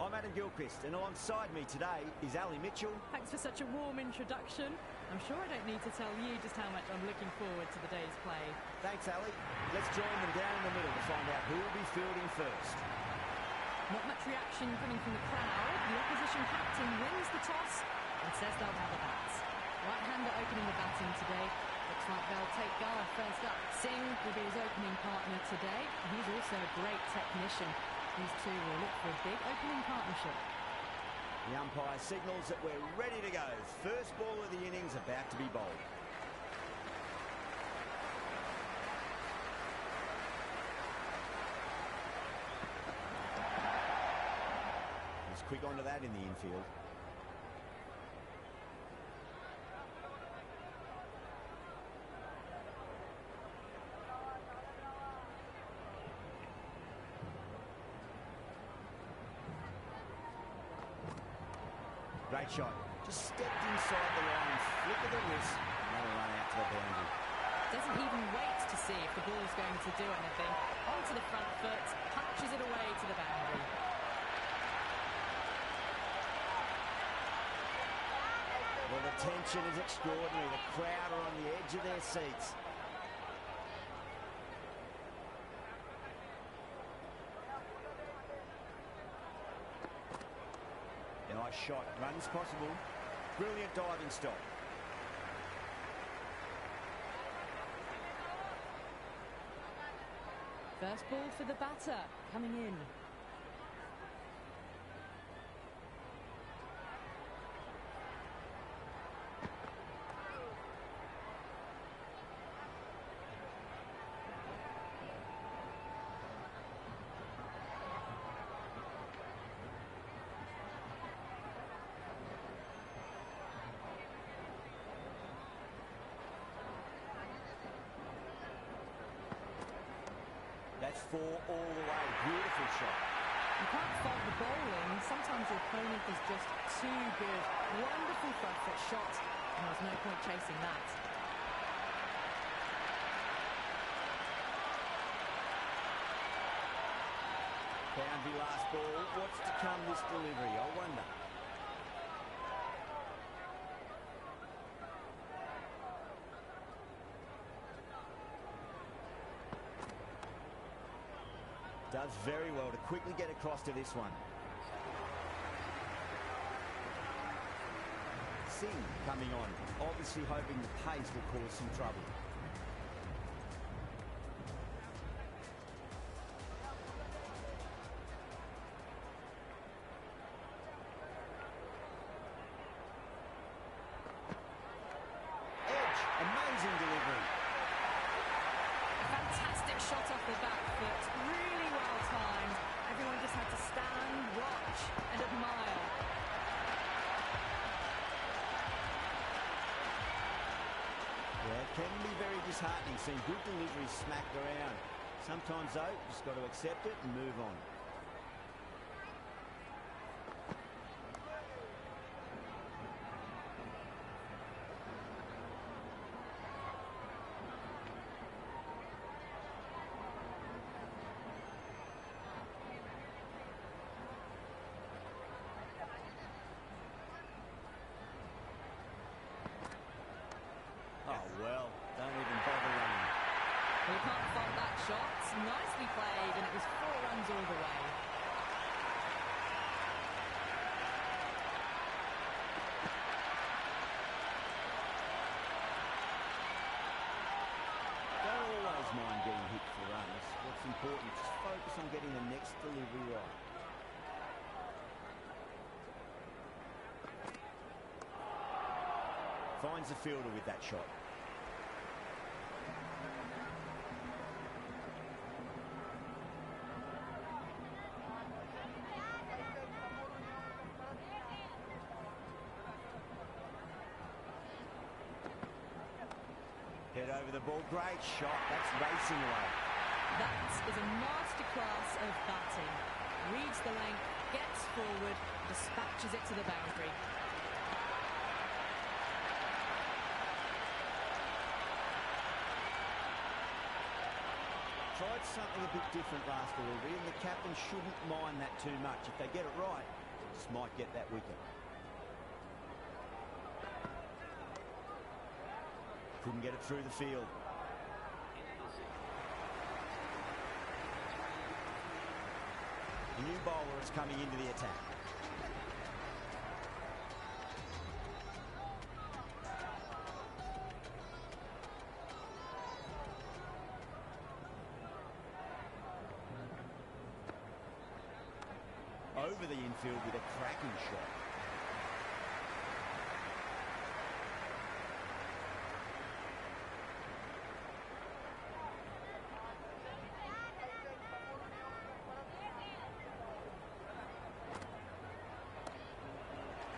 I'm Adam Gilchrist, and alongside me today is Ali Mitchell. Thanks for such a warm introduction. I'm sure I don't need to tell you just how much I'm looking forward to the day's play. Thanks, Ali. Let's join them down in the middle to find out who will be fielding first. Not much reaction coming from the crowd. The opposition captain wins the toss and says they'll have the bats. Right-hander opening the batting today. Looks like they'll take guard first up. Singh will be his opening partner today. He's also a great technician. These two will look for a big opening partnership. The umpire signals that we're ready to go. First ball of the innings about to be bowled. He's quick onto that in the infield. Great shot. Just stepped inside the line, flick of the wrist, and that'll run out to the boundary. Doesn't even wait to see if the ball's going to do anything. Onto the front foot, punches it away to the boundary. Well, the tension is extraordinary. The crowd are on the edge of their seats. Nice shot. Runs possible. Brilliant diving stop. First ball for the batter, coming in. That's four all the way. Beautiful shot. You can't fault the bowling. Sometimes your opponent is just too good. Wonderful front foot shot, and there's no point chasing that. Boundary last ball. What's to come this delivery? I wonder. Does very well to quickly get across to this one. Singh coming on, obviously hoping the pace will cause some trouble. Edge, amazing delivery. Fantastic shot off the back foot. Really well timed. Everyone just had to stand, watch and admire. Yeah, it can be very disheartening seeing good deliveries smacked around. Sometimes though, you just got to accept it and move on. Oh, well, don't even bother running. Well, you can't fault that shot. Nicely played, and it was 4 runs all the way. Don't always mind getting hit for runs. What's important is focus on getting the next delivery right. Finds the fielder with that shot. Head over the ball. Great shot. That's racing away. That is a masterclass of batting. Reads the length, gets forward, dispatches it to the boundary. tried something a bit different last delivery, and the captain shouldn't mind that too much. If they get it right, just might get that wicket. Couldn't get it through the field. A new bowler is coming into the attack. Over the infield with a cracking shot.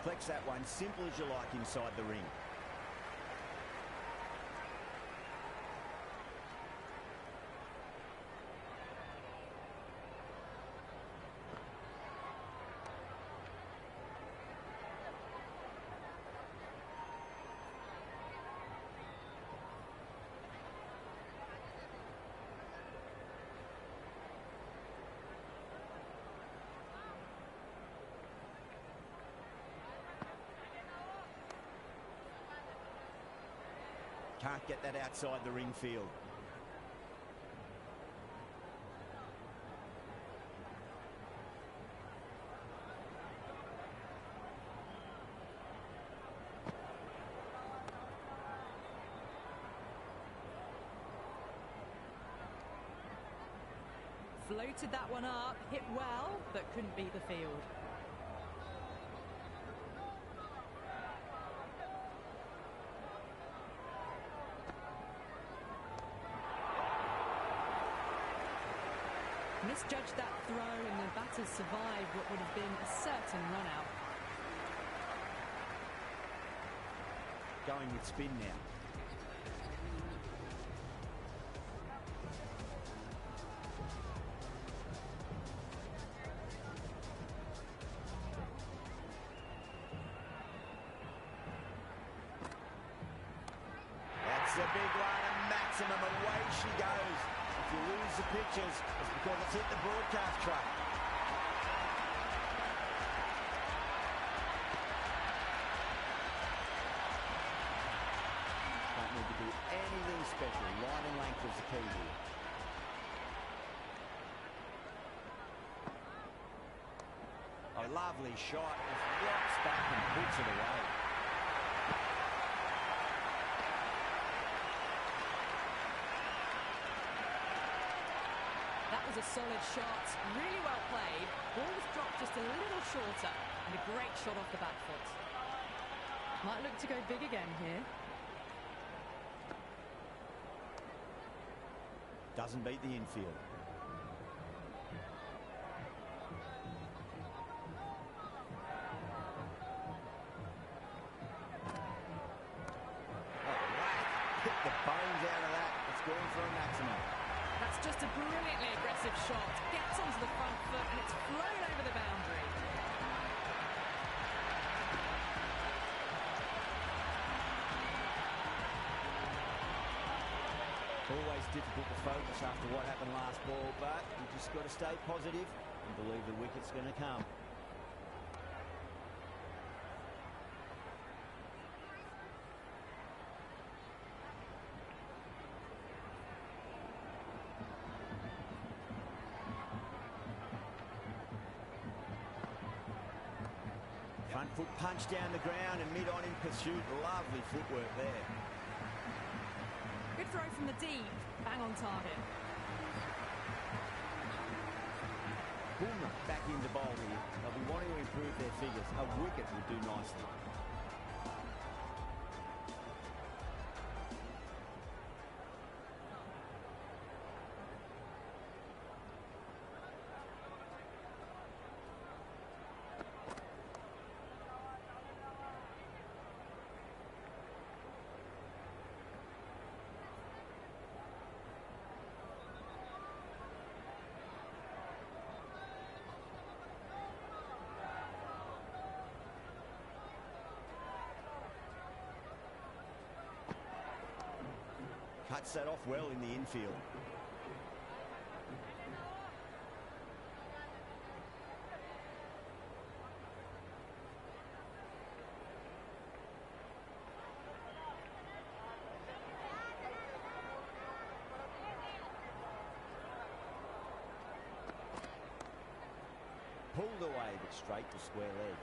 Flex that one, simple as you like inside the ring. Can't get that outside the ring field. Floated that one up, hit well, but couldn't beat the field. Misjudged that throw, and the batters survived what would have been a certain run-out. Going with spin now. That's a big one, a maximum. Away she goes. If you lose the pictures, it's because it's hit the broadcast truck. Don't need to do anything special. Line and length is the key here. A lovely shot. Just rocks back and puts it away. That was a solid shot, really well played. Ball was dropped just a little shorter, and a great shot off the back foot. Might look to go big again here. Doesn't beat the infield. Hit the bones out of that. It's going for a maximum. That's just a brilliantly aggressive shot. Gets onto the front foot and it's flown over the boundary. Always difficult to focus after what happened last ball, but you just got to stay positive and believe the wicket's going to come. Front foot punch down the ground and mid-on in pursuit. Lovely footwork there. Good throw from the deep. Bang on target. Boomer back into bowl here. They'll be wanting to improve their figures. A wicket would do nicely. Cuts that off well in the infield. pulled away, but straight to square leg.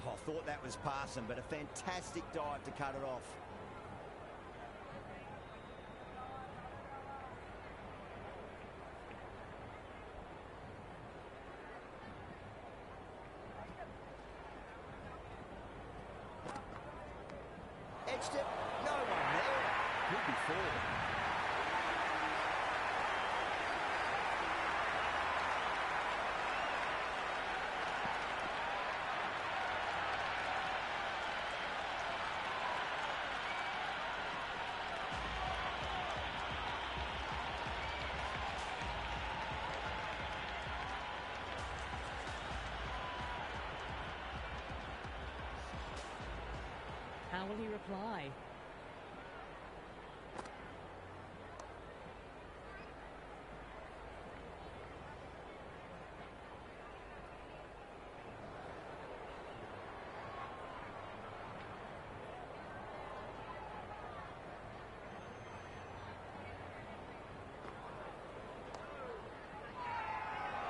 I thought that was passing, but a fantastic dive to cut it off. Edged it, no one there. Could be four. How will he reply?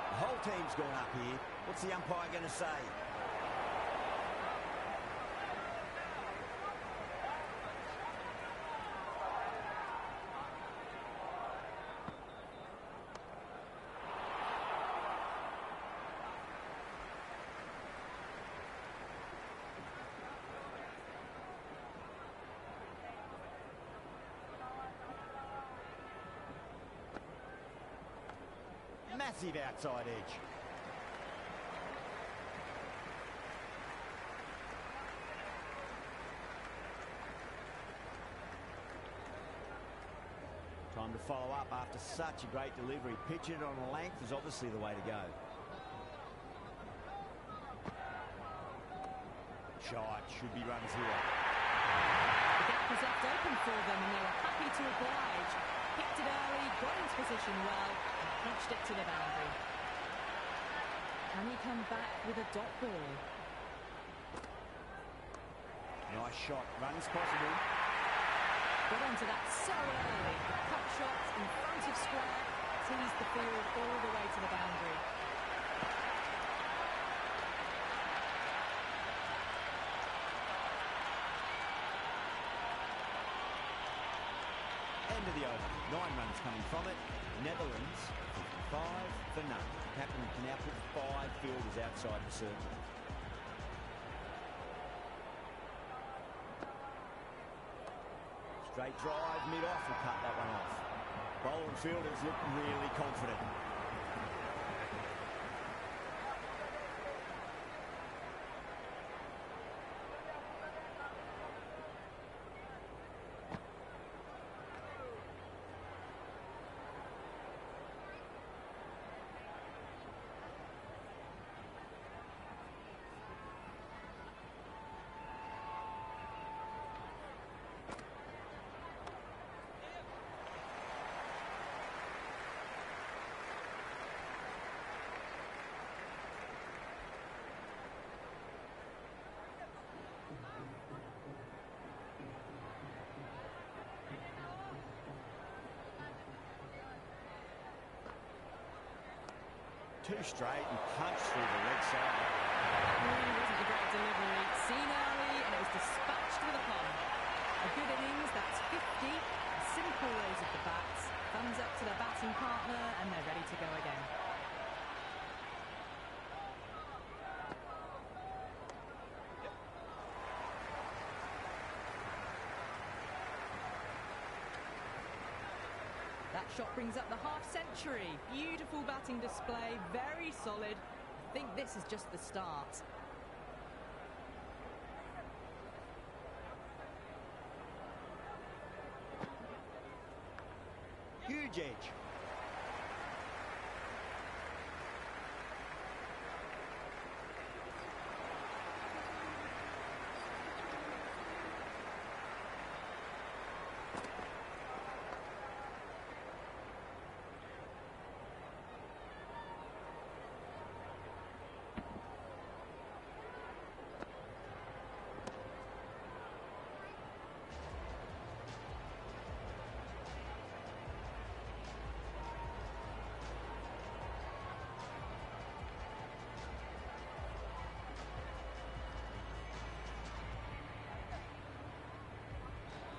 The whole team's gone up here. What's the umpire going to say? Massive outside edge. Time to follow up after such a great delivery. Pitching it on a length is obviously the way to go. Shot, should be runs here. The gap was left open for them and they were happy to oblige. Picked it early, got into position well, and punched it to the boundary. Can he come back with a dot ball? Nice shot, runs possible. Got onto that so early. Cut shots in front of square, teased the field all the way to the boundary. End of the over. 9 runs coming from it. Netherlands 55 for none. Captain can now put 5 fielders outside the circle. Straight drive, mid-off will cut that one off. Bowler and fielders look really confident. Two straight and punched through the leg side. Really wasn't a great delivery. Seen early and it was dispatched with a pun. A good innings, that's 50. A simple raise of the bats. Thumbs up to the batting partner and they're ready to go again. That shot brings up the half-century. Beautiful batting display, very solid. I think this is just the start. huge edge.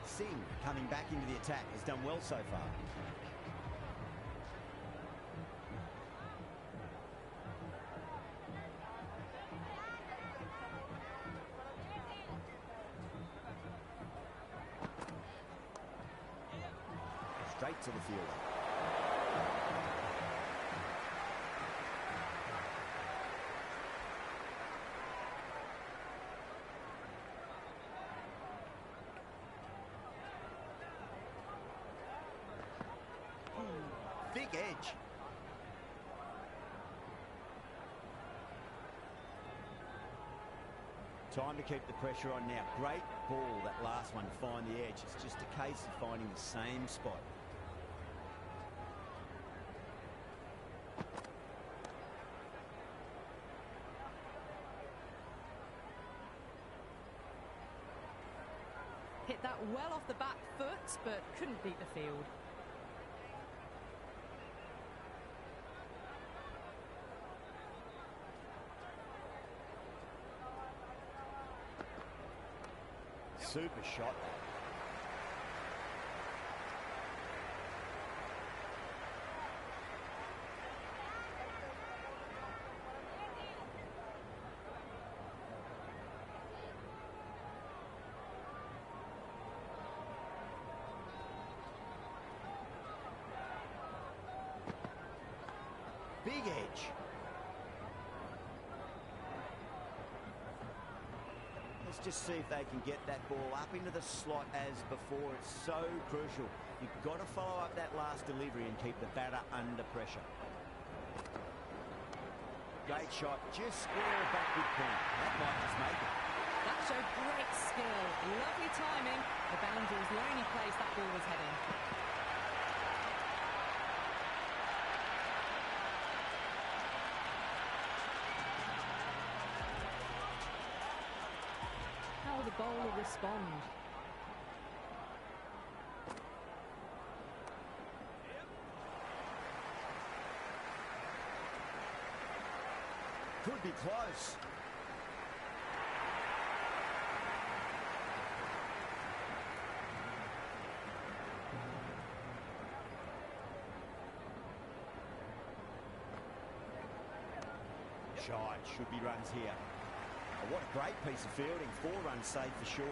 Singh, coming back into the attack, has done well so far. Straight to the fielder. Big edge. Time to keep the pressure on now. Great ball, that last one, to find the edge. It's just a case of finding the same spot. Hit that well off the back foot, but couldn't beat the field. Super shot. Big edge. Let's just see if they can get that ball up into the slot as before. It's so crucial. You've got to follow up that last delivery and keep the batter under pressure. Great shot, just square a backward point. That might just make it. That showed great skill. Lovely timing. The boundary was the only place that ball was heading. How will the bowler respond? Could be close. Shy, should be runs here. Oh, what a great piece of fielding. 4 runs saved for sure.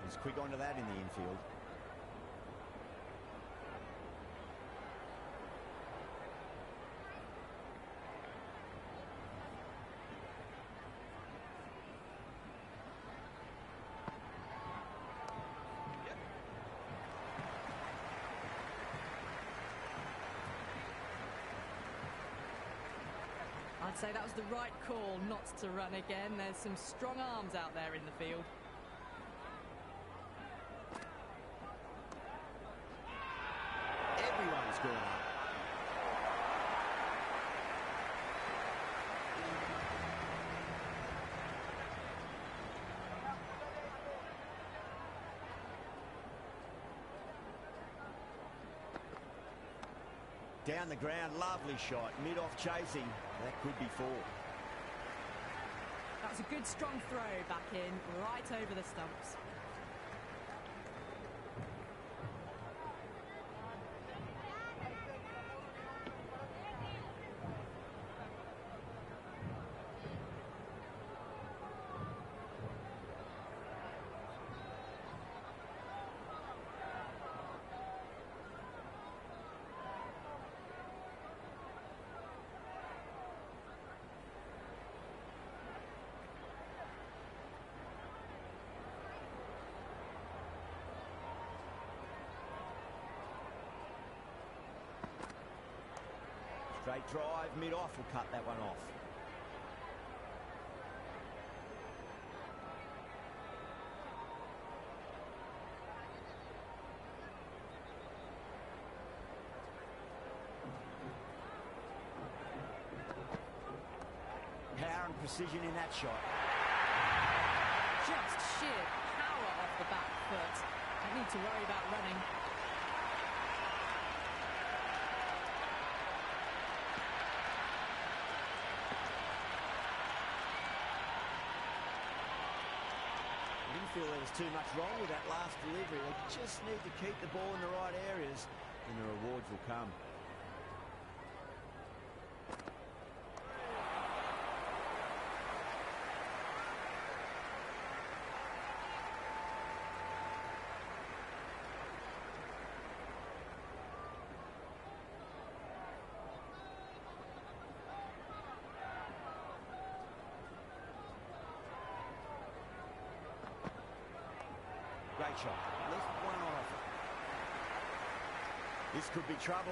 He's quick onto that in the infield. I'd say that was the right call not to run again. There's some strong arms out there in the field. Everyone's gone up. Down the ground, lovely shot, mid-off chasing. That could be 4. That was a good strong throw back in, right over the stumps. Straight drive, mid-off will cut that one off. Power and precision in that shot. Just sheer power off the back foot. Don't need to worry about running. I didn't feel there was too much wrong with that last delivery. They just need to keep the ball in the right areas and the rewards will come. Great shot. Left one on offer. This could be trouble.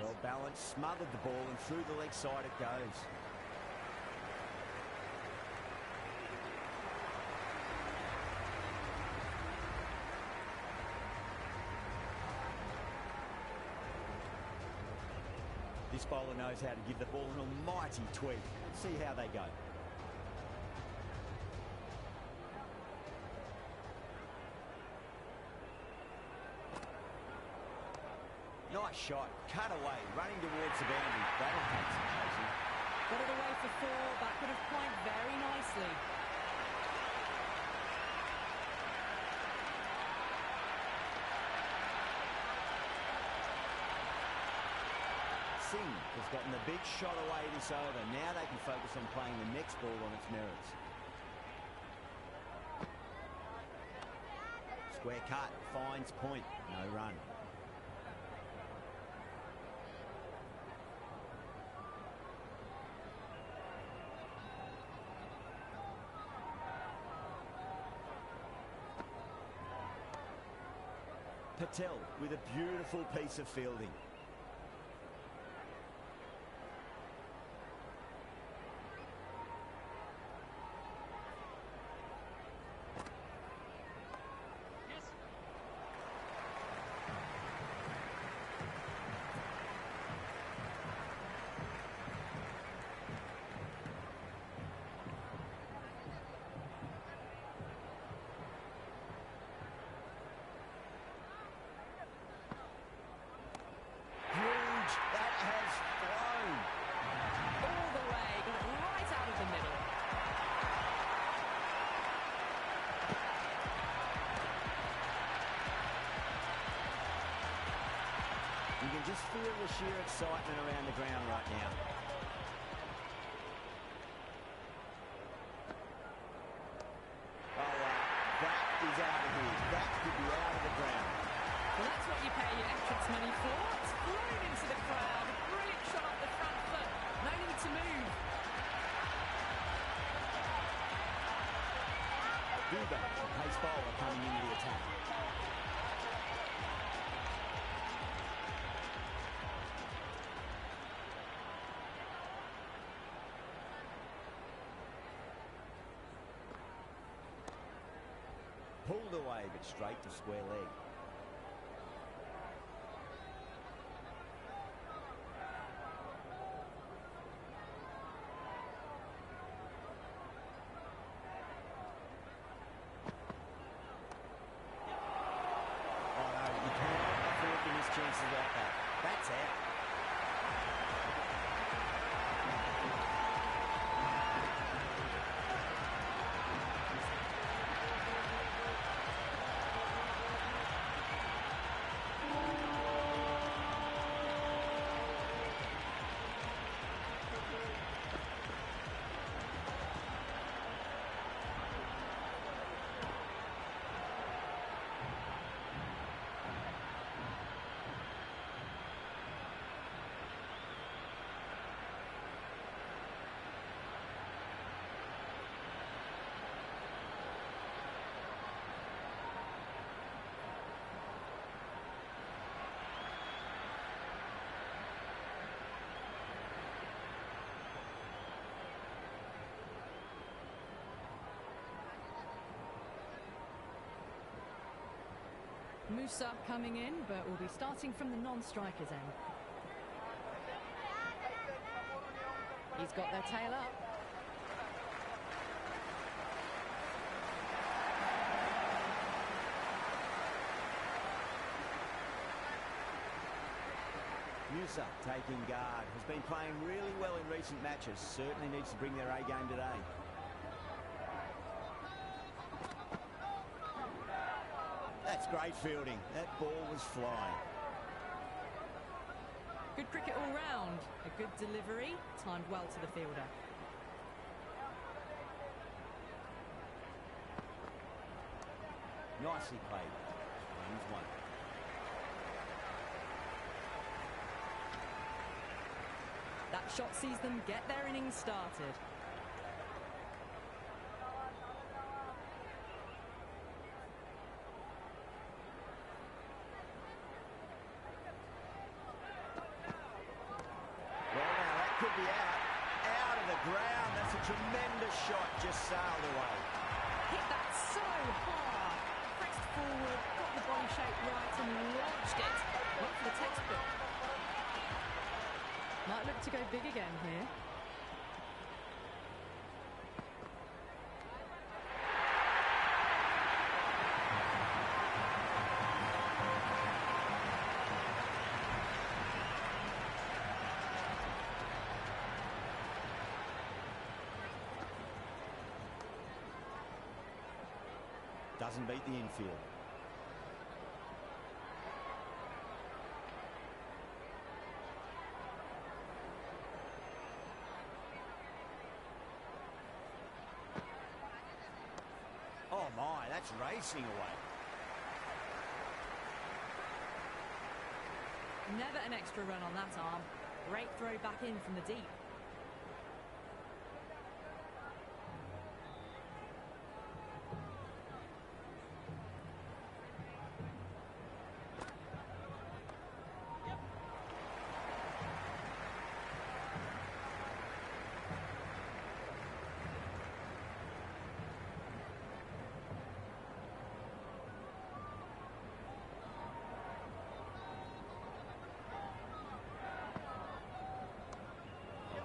Well balanced, smothered the ball, and through the leg side it goes. This bowler knows how to give the ball an almighty tweak. Let's see how they go. Nice shot. Cut away. Running towards the boundary. That'll take some chasing. Got it away for 4. That could have pointed very nicely. Singh has gotten the big shot away this over. Now they can focus on playing the next ball on its merits. Square cut, finds point, no run. Patel with a beautiful piece of fielding. You can just feel the sheer excitement around the ground right now. Oh, that is out of here. That could be out of the ground. Well, that's what you pay your entrance money for. It's flown into the crowd. A brilliant shot off the front foot. No need to move. Duba, the pace bowler coming into the attack. Pulled away, but straight to square leg. Oh no, you cannot afford to miss chances like that. That's out. Musa coming in, but will be starting from the non-striker's end. He's got their tail up. Musa taking guard, has been playing really well in recent matches, certainly needs to bring their A game today. That's great fielding, that ball was flying. Good cricket all round, a good delivery, timed well to the fielder. Nicely played, runs one. That shot sees them get their innings started. Well, now that could be out of the ground. That's a tremendous shot, just sailed away. Hit that so hard. Pressed forward, got the body shape right and launched it. Went for the textbook. Might look to go big again here. Doesn't beat the infield. Oh my, that's racing away. Never an extra run on that arm. Great throw back in from the deep.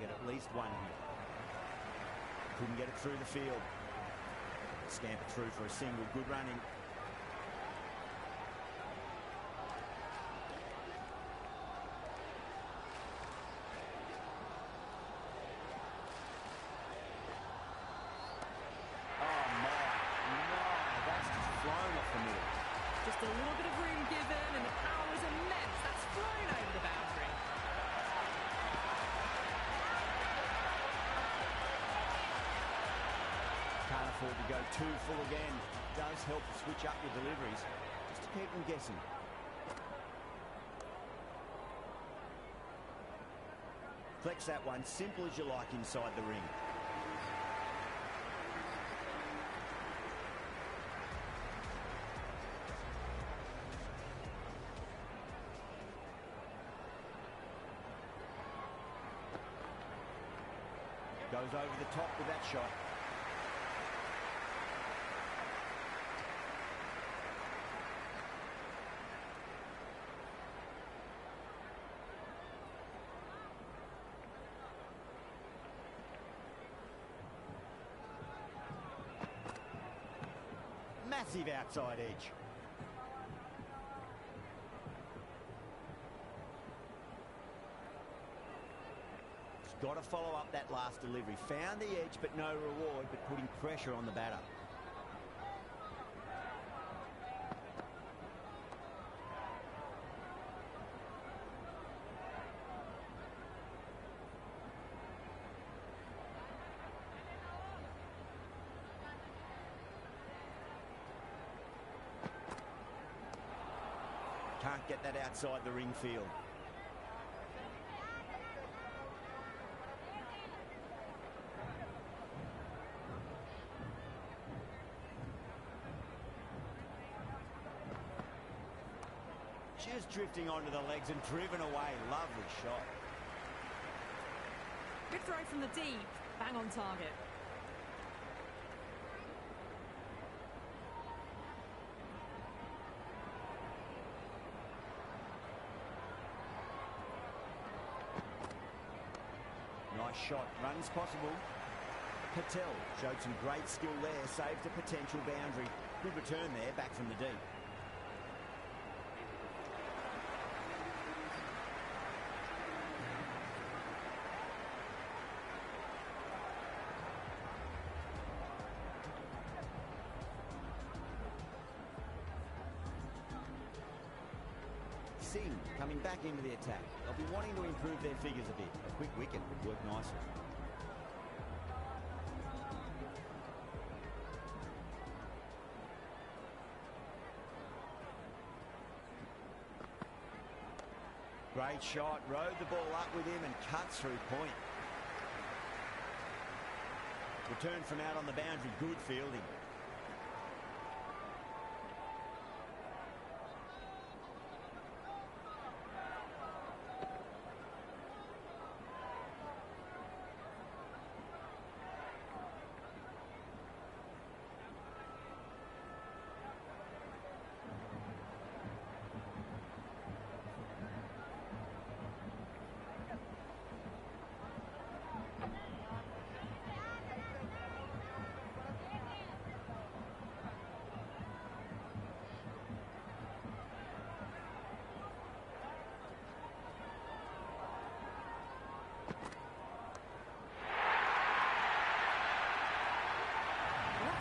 At least one here. Couldn't get it through the field. Stamp it through for a single. Good running. Oh my, no, that's just flown off the middle. Just a little bit of room given and the power was immense. That's flown over the boundary. Can't afford to go too full again. Does help to switch up your deliveries, just to keep them guessing. Flex that one, simple as you like inside the ring. Goes over the top with that shot. Massive outside edge. He's got to follow up that last delivery. Found the edge, but no reward, but putting pressure on the batter. Can't get that outside the ring field. Just drifting onto the legs and driven away. Lovely shot. Good throw from the deep. Bang on target. Nice shot. Runs possible. Patel showed some great skill there. Saved a potential boundary. Good return there, back from the deep. Singh coming back into the attack. They'll be wanting to improve their figures a bit. A quick wicket would work nicely. Great shot, rode the ball up with him and cuts through point. Return from out on the boundary, good fielding.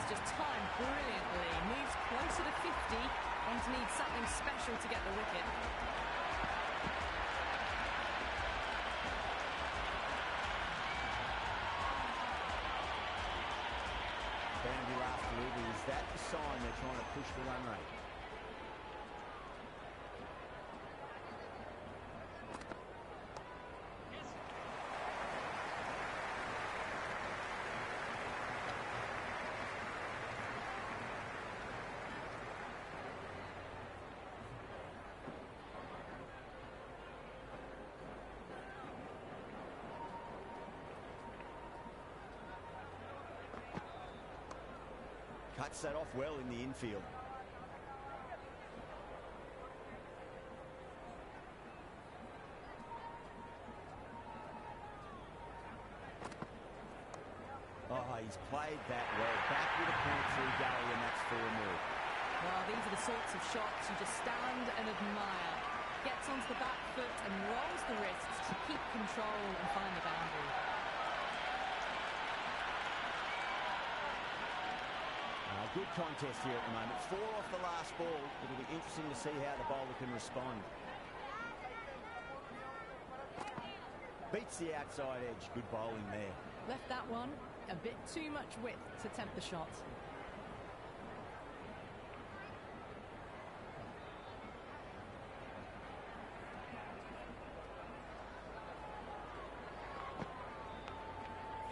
Just timed brilliantly, moves closer to 50, going to need something special to get the wicket. Boundary last delivery, is that the sign they're trying to push the run rate? Cuts that off well in the infield. Oh, he's played that well. Back with a point through gully, and that's 4 more. Well, these are the sorts of shots you just stand and admire. Gets onto the back foot and rolls the wrists to keep control and find the boundary. Good contest here at the moment. 4 off the last ball. It'll be interesting to see how the bowler can respond. Beats the outside edge. Good bowling there. Left that one a bit too much width to tempt the shot.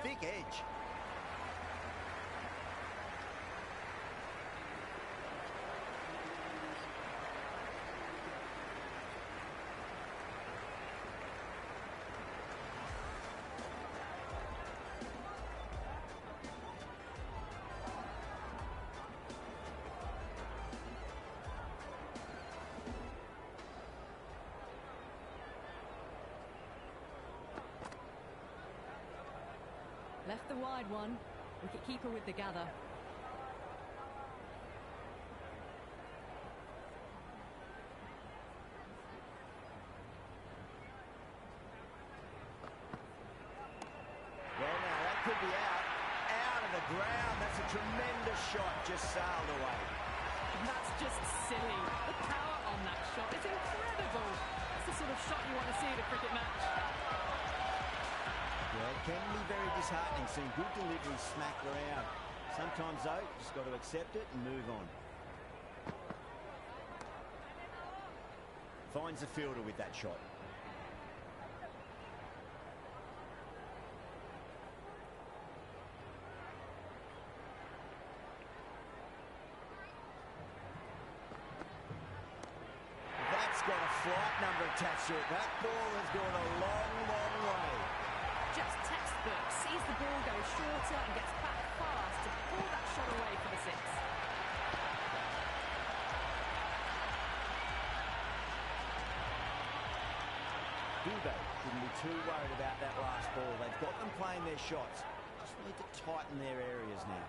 Thick edge. Left the wide one. Wicket-keeper with the gather. Well, now that could be out. Out of the ground. That's a tremendous shot. Just sailed away. That's just silly. The power on that shot is incredible. It's the sort of shot you want to see at a cricket match. Yeah, it can be very disheartening seeing good delivery smacked around. Sometimes, though, just got to accept it and move on. Finds the fielder with that shot. That's got a flight number attached to it. That ball has gone a long, long way. Just textbook. Sees the ball go shorter and gets back fast to pull that shot away for the 6. Kubo shouldn't be too worried about that last ball. They've got them playing their shots. Just need to tighten their areas now.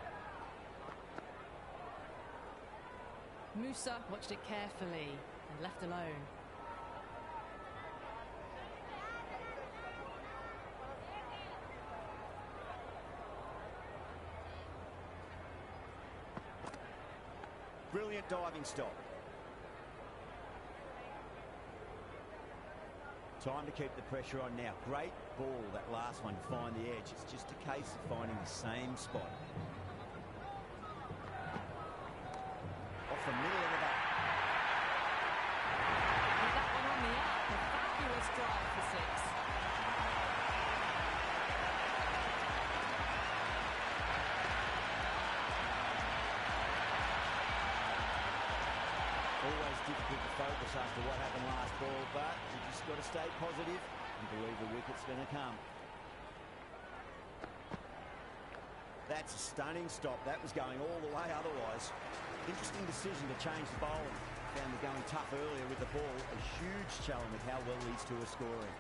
Musa watched it carefully and left alone. Brilliant diving stop. Time to keep the pressure on now. Great ball, that last one, to find the edge. It's just a case of finding the same spot. Off the middle of the bat. With that one on the up, a fabulous drive for six. Always difficult to focus after what happened last ball, but you just got to stay positive and believe the wicket's going to come. That's a stunning stop. That was going all the way otherwise. Interesting decision to change the bowling. Found them going tough earlier with the ball. A huge challenge with how well these two are scoring.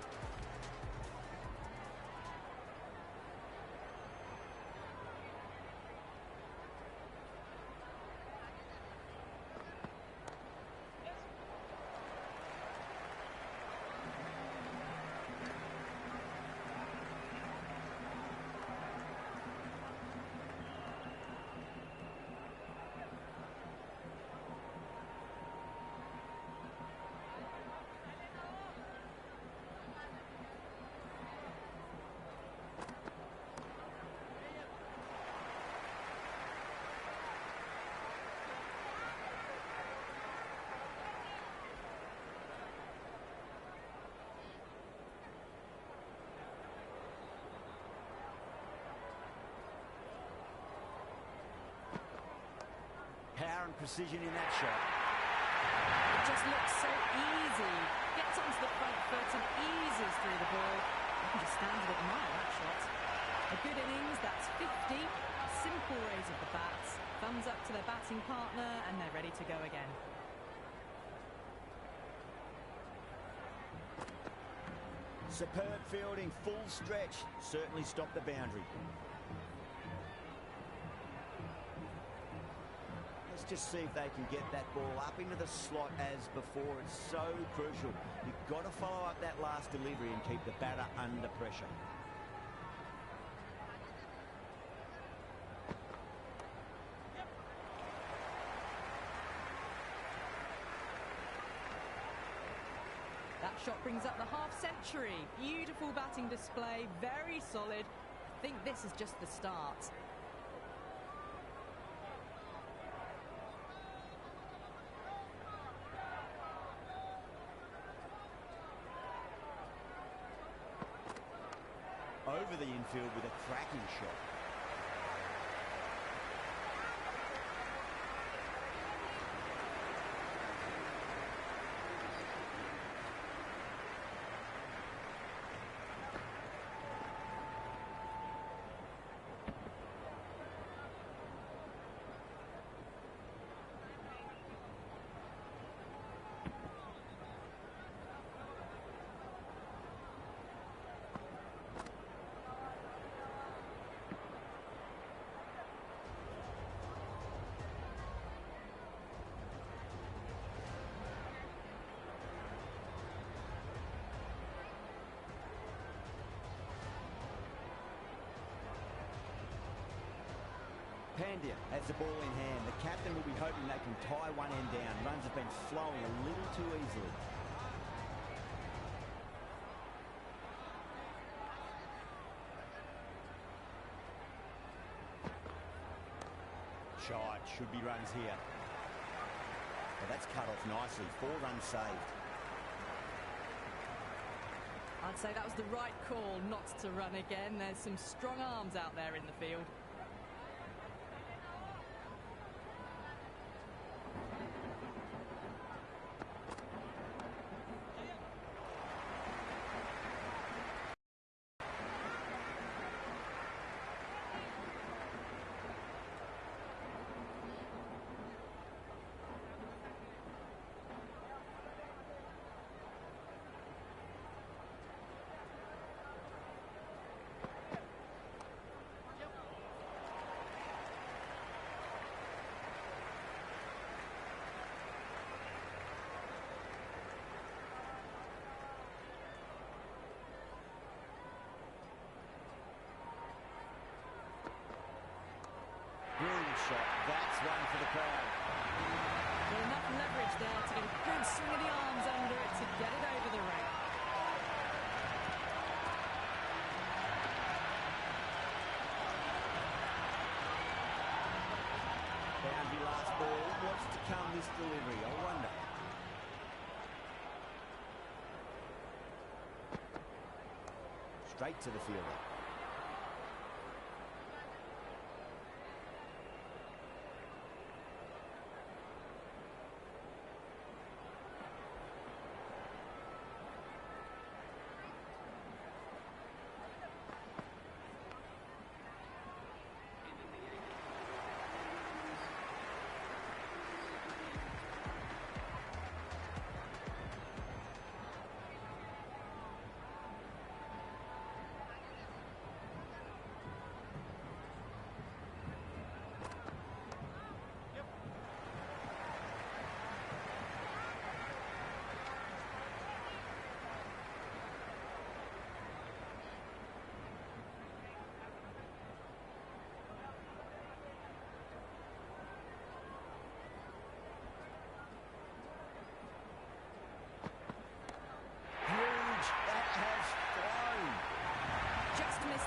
Power and precision in that shot. It just looks so easy. Gets onto the front foot and eases through the ball. You can just stand and admire that shot. A good innings, that's 50. Simple raise of the bats. Thumbs up to their batting partner and they're ready to go again. Superb fielding, full stretch. Certainly stopped the boundary. Just see if they can get that ball up into the slot as before. It's so crucial. You've got to follow up that last delivery and keep the batter under pressure. That shot brings up the half century. Beautiful batting display, very solid. I think this is just the start. Over the infield with a cracking shot. Pandya has the ball in hand. The captain will be hoping they can tie one end down. Runs have been flowing a little too easily. Shot, should be runs here. Well, that's cut off nicely. 4 runs saved. I'd say that was the right call not to run again. There's some strong arms out there in the field. shot. That's one for the crowd. Well, enough leverage there to get a good swing of the arms under it to get it over the ring. Boundary last ball. What's to come this delivery? I wonder. Straight to the fielder.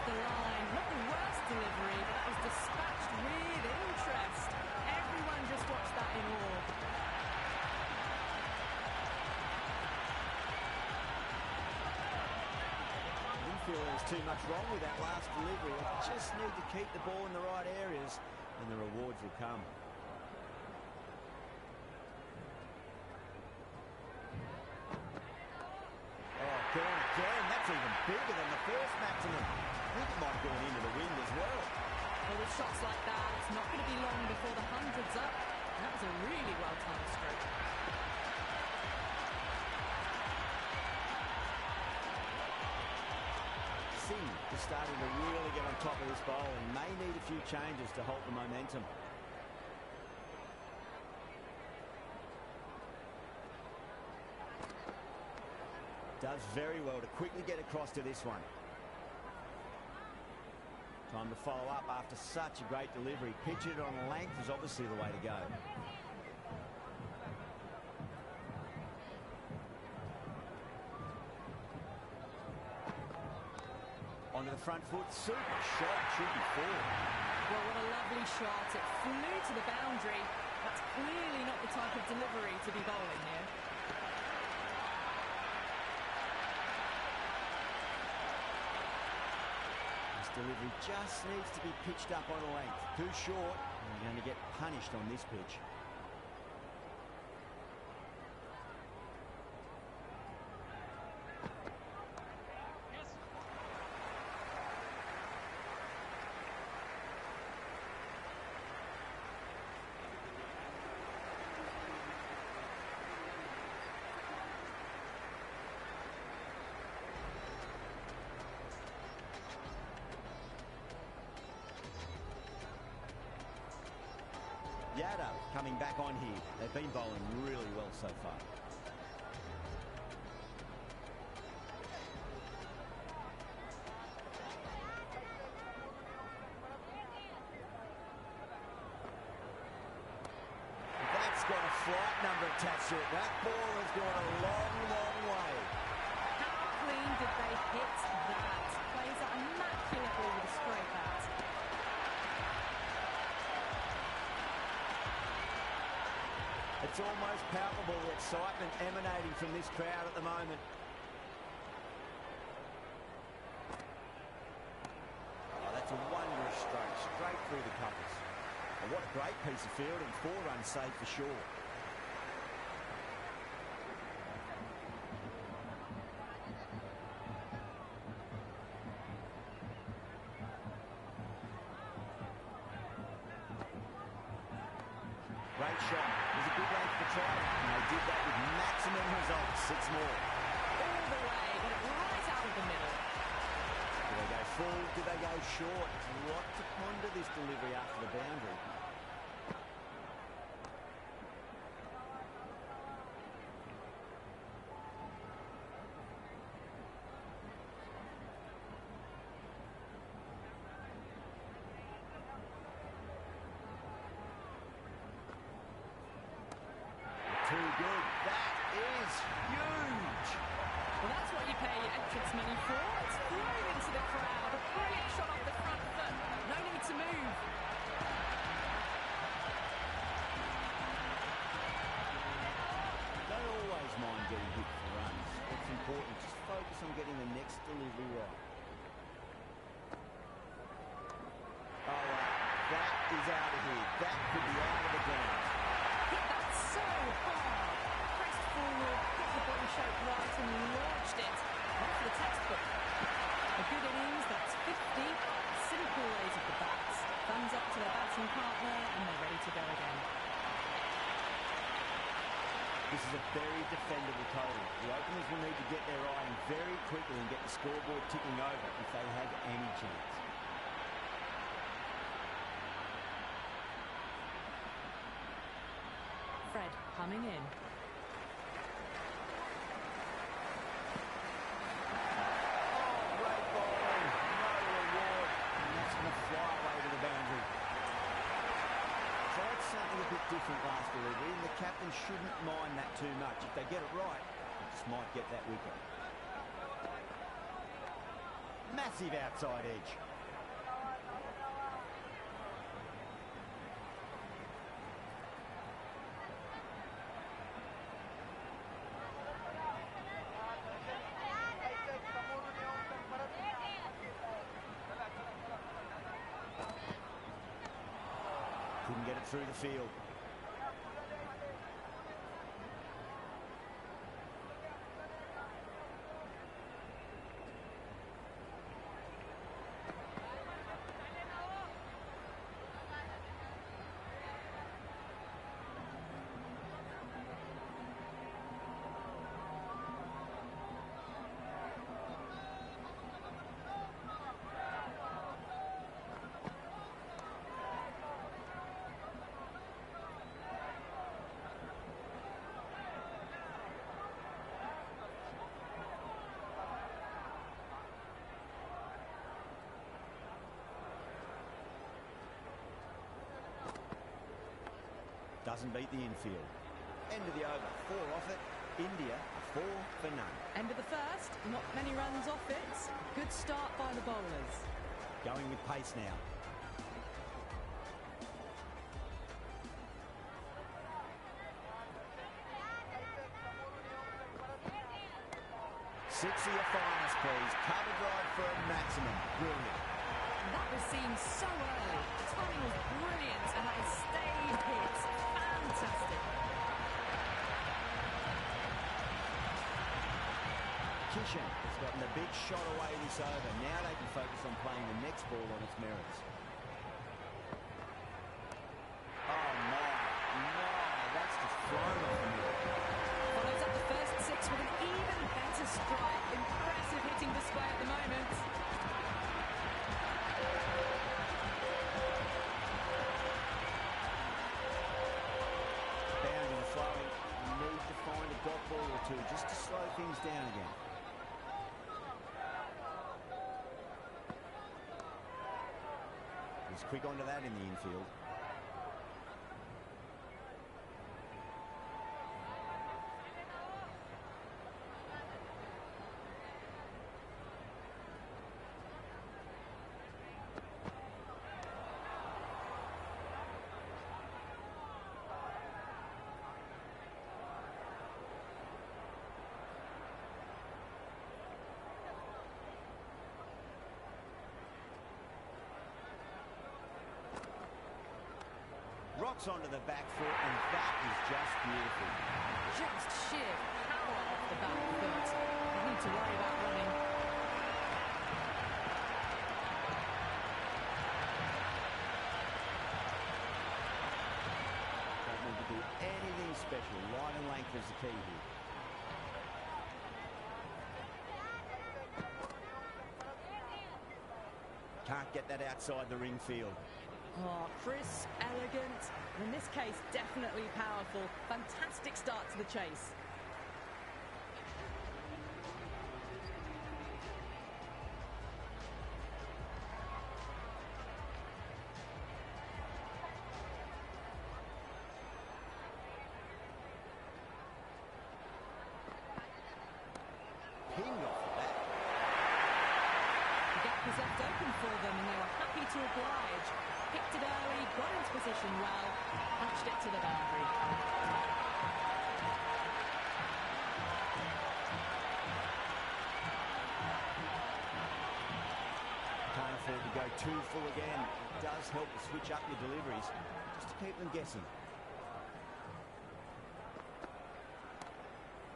The line, not the worst delivery, but that was dispatched with interest. Everyone just watched that in awe. I didn't feel there was too much wrong with that last delivery. I just need to keep the ball in the right areas and the rewards will come. Oh, gone again. That's even bigger than the first maximum. I think it might have gone into the wind as well. Well, with shots like that, it's not going to be long before the 100's up. And that was a really well-timed stroke. Singh is starting to really get on top of this bowl and may need a few changes to halt the momentum. Does very well to quickly get across to this one. Time to follow up after such a great delivery. Pitch it on length is obviously the way to go. Onto the front foot. Super shot. Should be forward. Well, what a lovely shot. It flew to the boundary. That's clearly not the type of delivery to be bowling here. Delivery just needs to be pitched up on a length. Too short, and you're going to get punished on this pitch. Yadav coming back on here. They've been bowling really well so far. That's got a flight number attached to it. That ball has gone a long, long way. How clean did they hit that? Plays that immaculate ball with a straight bat. It's almost palpable, the excitement emanating from this crowd at the moment. Oh, that's a wondrous stroke, straight through the covers. And what a great piece of fielding, 4 runs saved for sure. Great shot. There's a good length to try, and they did that with maximum results. 6 more. All the way, got it right out of the middle. Do they go full? Do they go short? It's a lot to ponder this delivery after the boundary. good. That is huge. Well, that's what you pay your entrance money for. It's thrown into the crowd. A brilliant shot off the front foot. No need to move. Don't always mind getting hit for runs. It's important. Just focus on getting the next delivery right. Oh, that is out of here. That could be out of the ground. Hit that so hard. Pressed forward, got the body shape right and launched it. Right for the textbook. A good innings, that's 50. Simple raise of the bats. Thumbs up to their batting partner and they're ready to go again. This is a very defendable total. The openers will need to get their eye in very quickly and get the scoreboard ticking over if they have any chance. Fred coming in. Great bowling. No reward. And that's going to fly away to the boundary. Tried something a bit different last delivery, and the captain shouldn't mind that too much. If they get it right, they just might get that wicket. Massive outside edge. Couldn't get it through the field. Doesn't beat the infield. End of the over. 4 off it. India 4 for none. End of the first. Not many runs off it. Good start by the bowlers. Going with pace now. Six of your finest, please. Cover drive for a maximum. Brilliant. That was seen so early. The timing was brilliant and that has stayed hit. Fantastic. Kishan has gotten the big shot away this over. Now they can focus on playing the next ball on its merits. Oh, no, that's just flown off the middle. Follows up the first 6 with an even better strike. Impressive hitting display at the moment. Boundary to flowing. Need to find a dot ball or two just to slow things down again. He's quick onto that in the infield. Rocks onto the back foot, and that is just beautiful. Just sheer power off the back foot. No need to worry about running. Don't need to do anything special. Line and length is the key here. Can't get that outside the ring field. Oh, crisp, elegant, and in this case, definitely powerful. Fantastic start to the chase. pinged off the bat. The gap was left open for them and they were happy to oblige. Picked it early, got into position well, punched it to the boundary. Can't afford to go too full again. It does help to switch up your deliveries, just to keep them guessing.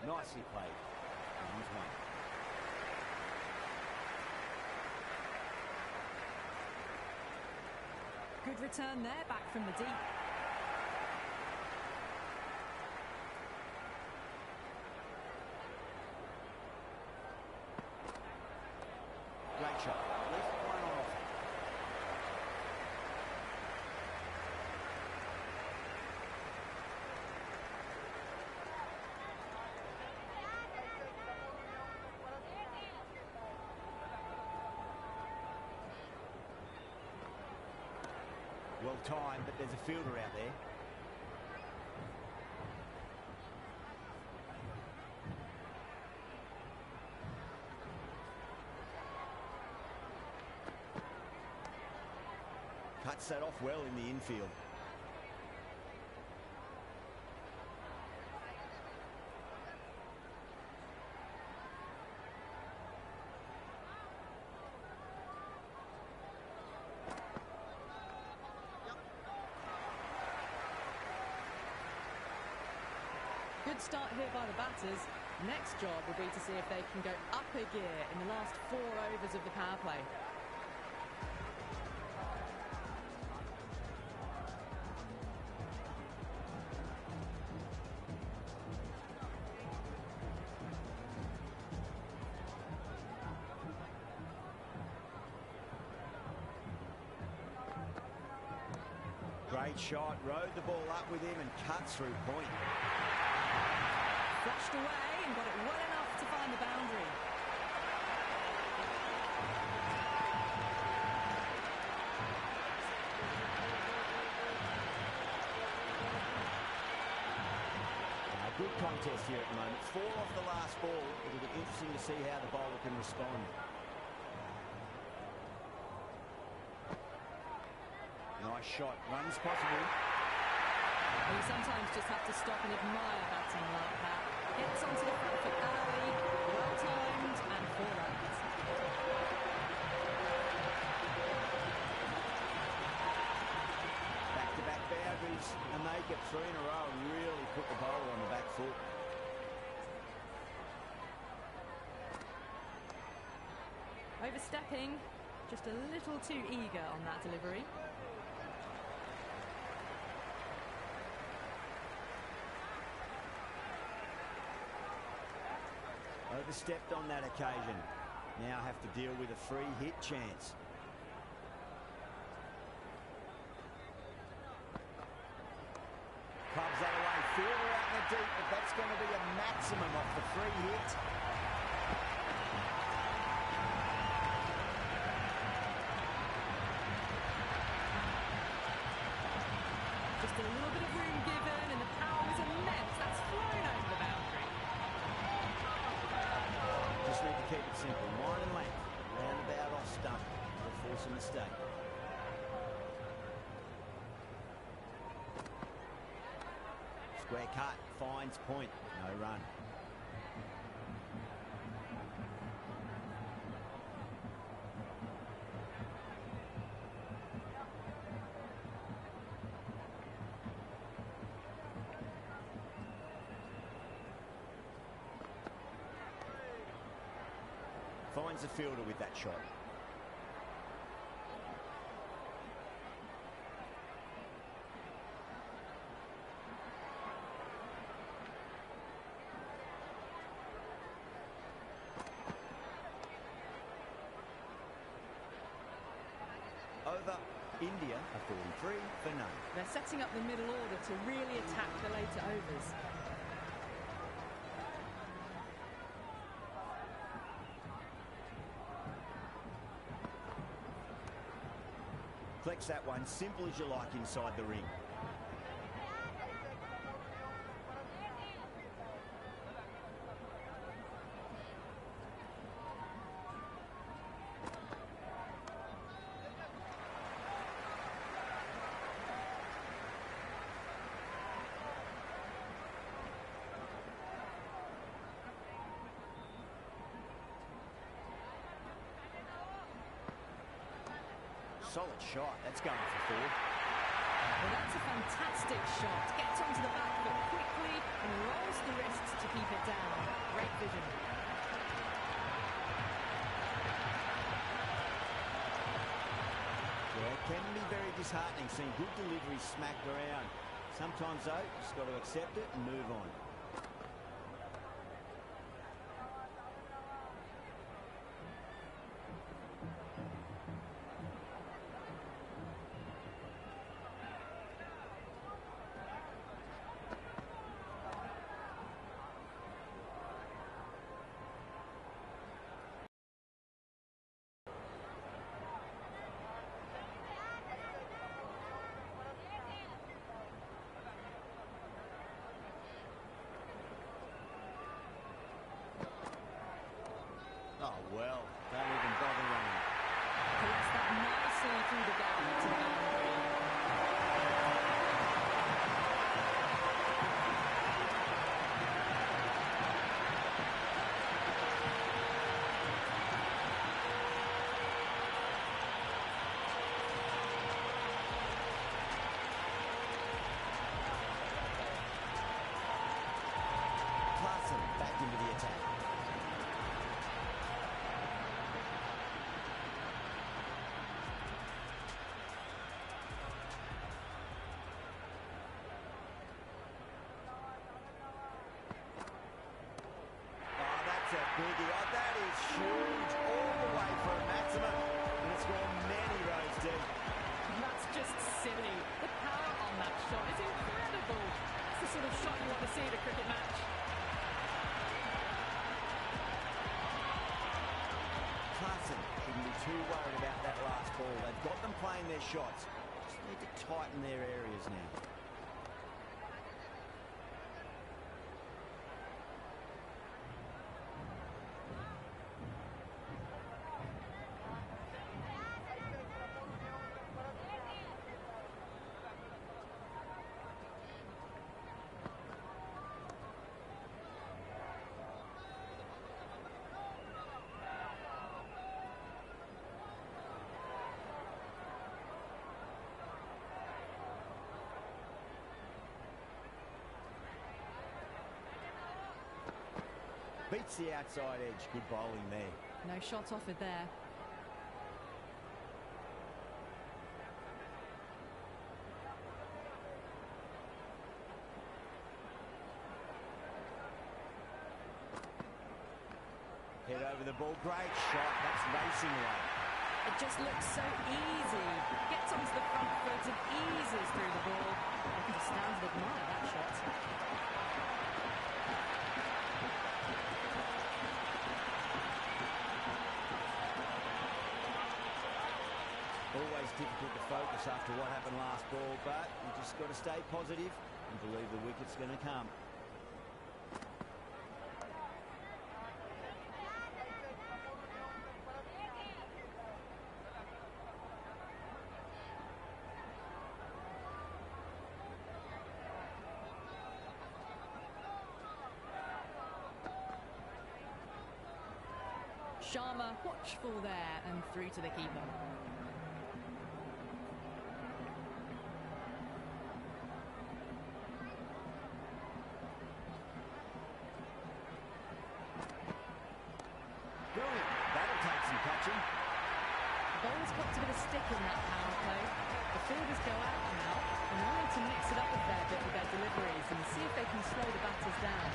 Nicely played. Runs one. Good return there, back from the deep. Great shot. Left one on offer. Well timed, but there's a fielder out there. Cuts that off well in the infield. Good start here by the batters. Next job will be to see if they can go up a gear in the last 4 overs of the power play. Great shot, rode the ball up with him and cuts through point. Flushed away and got it well enough to find the boundary. A good contest here at the moment. 4 off the last ball. It'll be interesting to see how the bowler can respond. Nice shot, runs possible. You sometimes just have to stop and admire batting like that. Gets onto the front foot early, well timed, and 4 runs. Back-to-back boundaries, and they get 3 in a row and really put the bowler on the back foot. Overstepping, just a little too eager on that delivery. Overstepped on that occasion. Now have to deal with a free hit chance. Clubs that away, fielder out in the deep, but that's going to be a maximum off the free hit. Just a little bit of room given, and the power was immense. That's flown over the boundary. Just need to keep it simple. Line and length. Roundabout off stump. Will force a mistake. Square cut. Finds point. No run. Finds the fielder with that shot. Over India are 43 for none. They're setting up the middle order to really attack the later overs. Flex that one, simple as you like inside the ring. solid shot. That's going for four. Well, that's a fantastic shot. Gets onto the back foot quickly and rolls the wrists to keep it down. Great vision. Yeah, it can be very disheartening seeing good delivery smacked around. Sometimes, though, just got to accept it and move on. Oh, well, don't even bother running. Collects that nicely through the gap to the boundary. Clarkson back into the attack. That's a biggie. Oh, that is huge. All the way for a maximum. And it's gone many rows deep. That's just silly. The power on that shot is incredible. It's the sort of shot you want to see at a cricket match. Clarkson shouldn't be too worried about that last ball. They've got them playing their shots. Just need to tighten their areas now. Beats the outside edge. Good bowling there. No shot offered there. Head over the ball. Great shot. That's racing away. It just looks so easy. Gets onto the front foot and eases through the ball. I can just stand and admire that shot. Always difficult to focus after what happened last ball, but you just got to stay positive and believe the wicket's going to come. Sharma watchful there and through to the keeper. Brilliant. That'll take some catching. The bowler's got a bit of stick in that power play. The fielders go out now and they need to mix it up a fair bit with their deliveries and see if they can slow the batters down.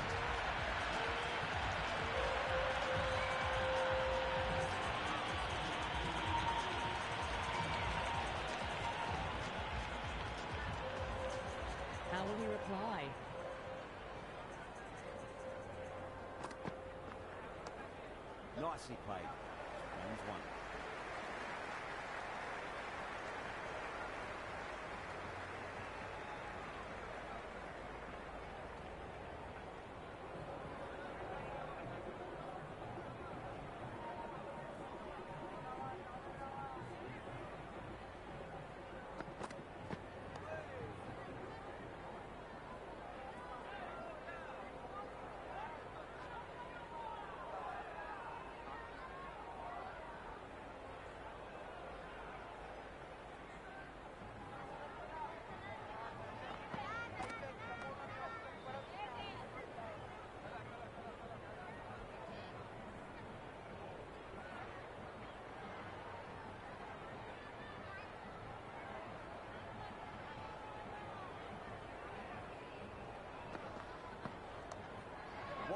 How will he reply? Nicely played. Round one.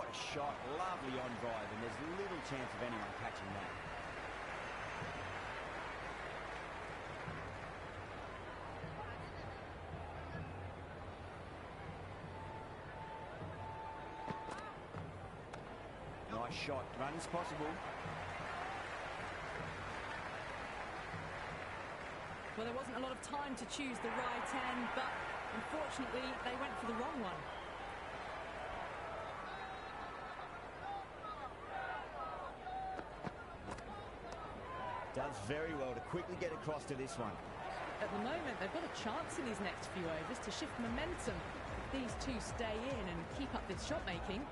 What a shot. Lovely on drive, and there's little chance of anyone catching that. Nice shot. Run's possible. Well, there wasn't a lot of time to choose the right end, but unfortunately, they went for the wrong one. Does very well to quickly get across to this one. At the moment, they've got a chance in these next few overs to shift momentum if these two stay in and keep up this shot making.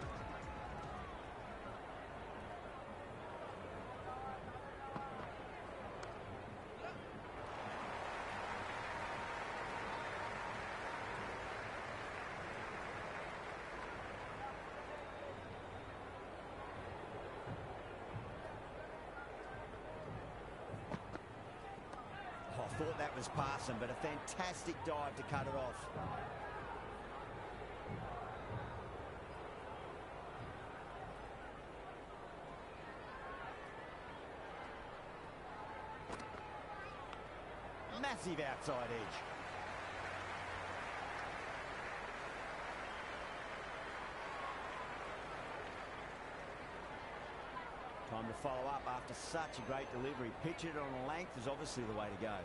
I thought that was passing, but a fantastic dive to cut it off. Massive outside edge. Time to follow up after such a great delivery. Pitch it on a length is obviously the way to go.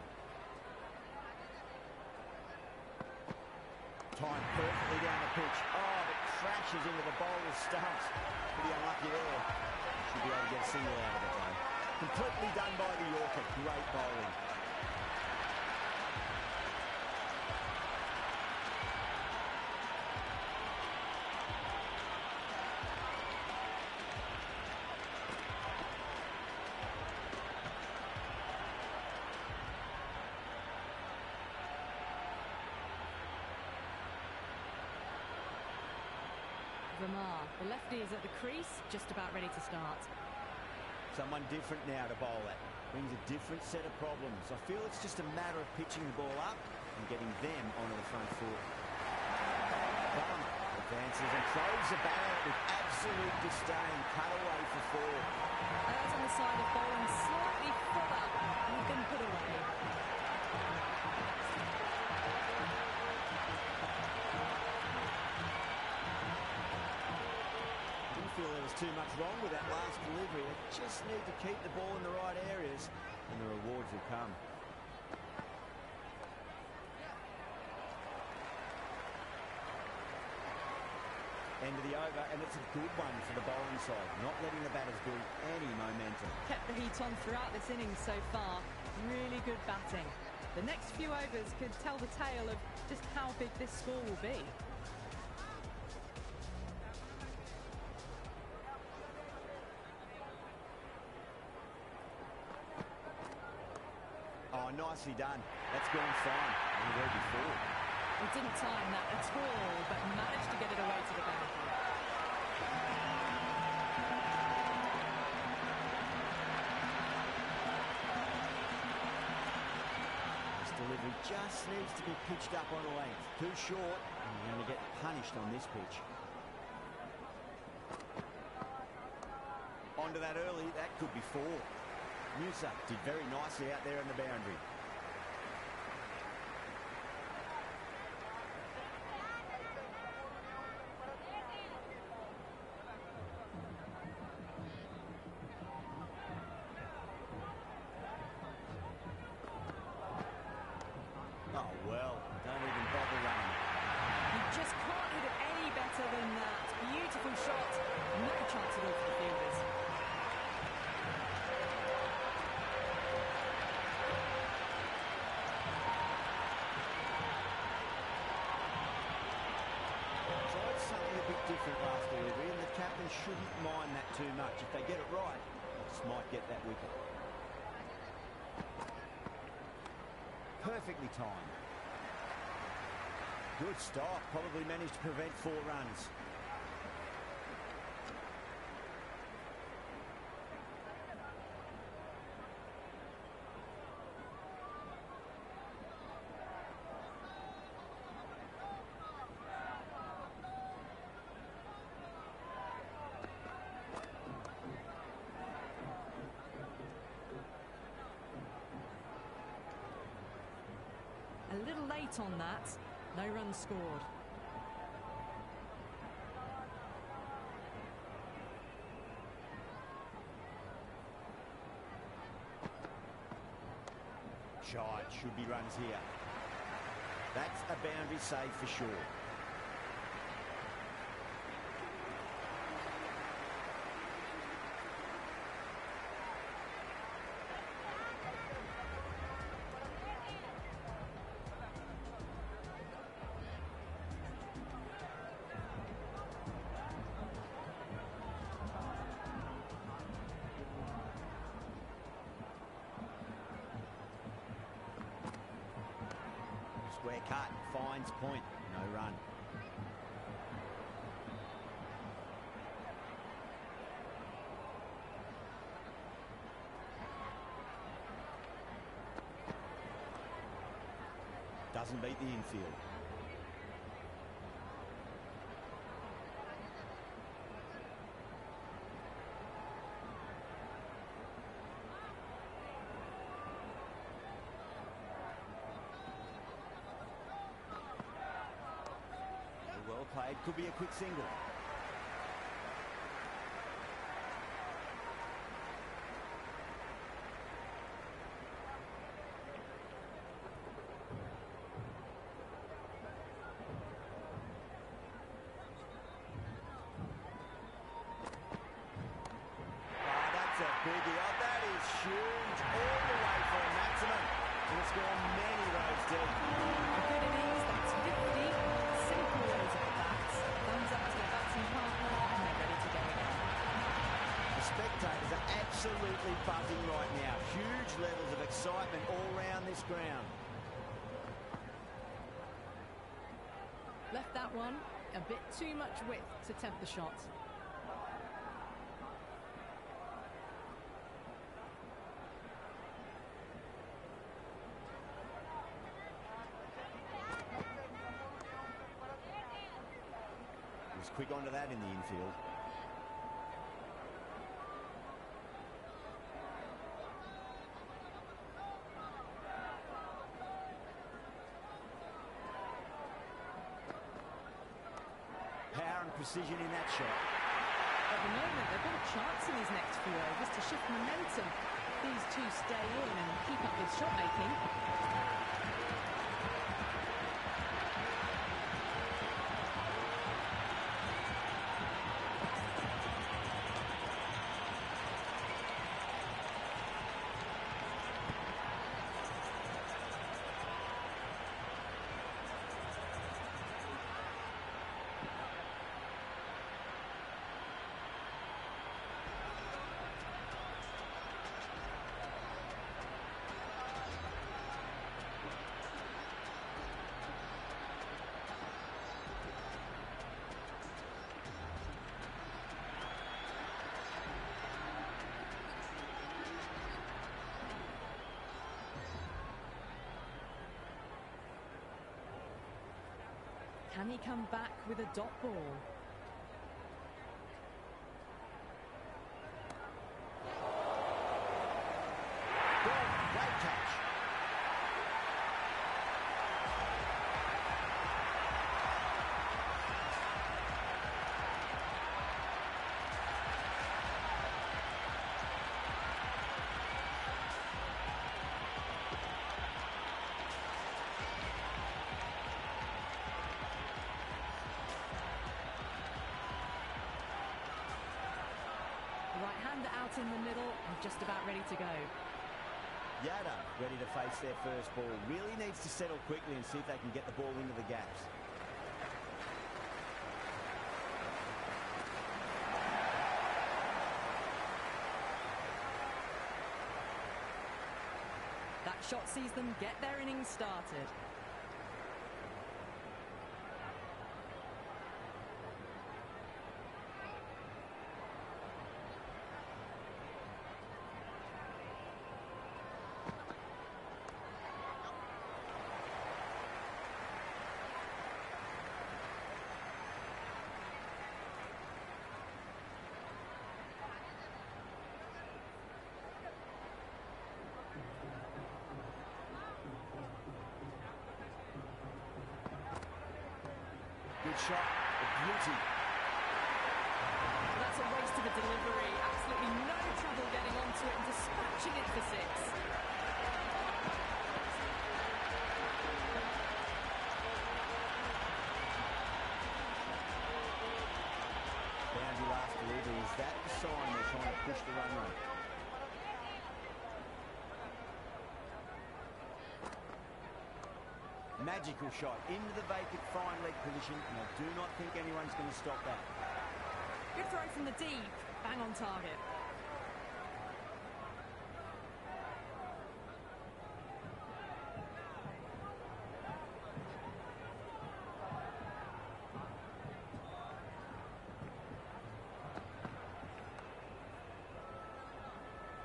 Timed perfectly down the pitch. Oh, but crashes into the bowler's stumps. Pretty unlucky there. Should be able to get a single out of it though. Completely done by the Yorker. Great bowling. The lefty is at the crease, just about ready to start. Someone different now to bowl at. Brings a different set of problems. I feel it's just a matter of pitching the ball up and getting them onto the front foot. Bum advances and throws the bat out with absolute disdain. Cut away for four. That's on the side of bowling slightly fuller and he's been put away. Feel there was too much wrong with that last delivery. They just need to keep the ball in the right areas and the rewards will come. End of the over, and it's a good one for the bowling side, not letting the batters build any momentum. Kept the heat on throughout this innings so far. Really good batting. The next few overs could tell the tale of just how big this score will be. Oh, nicely done. That's gone fine. And well before. He didn't time that at all, but managed to get it away to the boundary. This delivery just needs to be pitched up on a length. Too short, and you're going to get punished on this pitch. Onto that early, that could be four. Musa did very nicely out there in the boundary. Oh well, don't even bother running. You just can't hit it any better than that. Beautiful shot. No chance at all for the fielders. Different last delivery, and the captain shouldn't mind that too much. If they get it right, they just might get that wicket. Perfectly timed. Good stop. Probably managed to prevent 4 runs. late on that. No runs scored. Shy, should be runs here. That's a boundary save for sure. Square cut, finds point, no run. Doesn't beat the infield. Well played, could be a quick single. Biggie, oh, that is huge, all the way for a maximum. He'll score many rows deep. Good innings, that's 50. Simple rows at the bats. Thumbs up to the batting partner, and they're ready to go again. The spectators are absolutely buzzing right now. Huge levels of excitement all round this ground. Left that one a bit too much width to tempt the shot. Quick onto that in the infield. Power and precision in that shot. At the moment, they've got a chance in these next few overs to shift momentum. These two stay in and keep up this shot making. Can he come back with a dot ball? Great catch. Right-hander out in the middle and just about ready to go. Yada ready to face their first ball. Really needs to settle quickly and see if they can get the ball into the gaps. That shot sees them get their innings started. good shot. A beauty. That's a waste of a delivery. Absolutely no trouble getting onto it and dispatching it for six. Boundary last delivery. Is that the sign they're trying to push the run rate? Magical shot into the vacant fine leg position, and I do not think anyone's going to stop that. Good throw from the deep. Bang on target.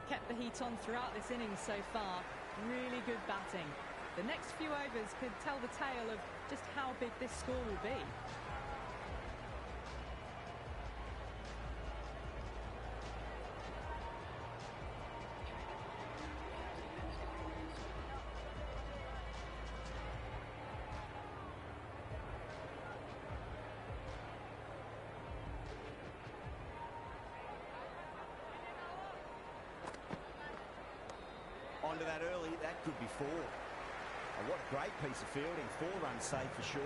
Kept the heat on throughout this innings so far. Really good batting. The next few overs could tell the tale of just how big this score will be. Onto that early, that could be four. Oh, what a great piece of fielding. 4 runs safe for sure.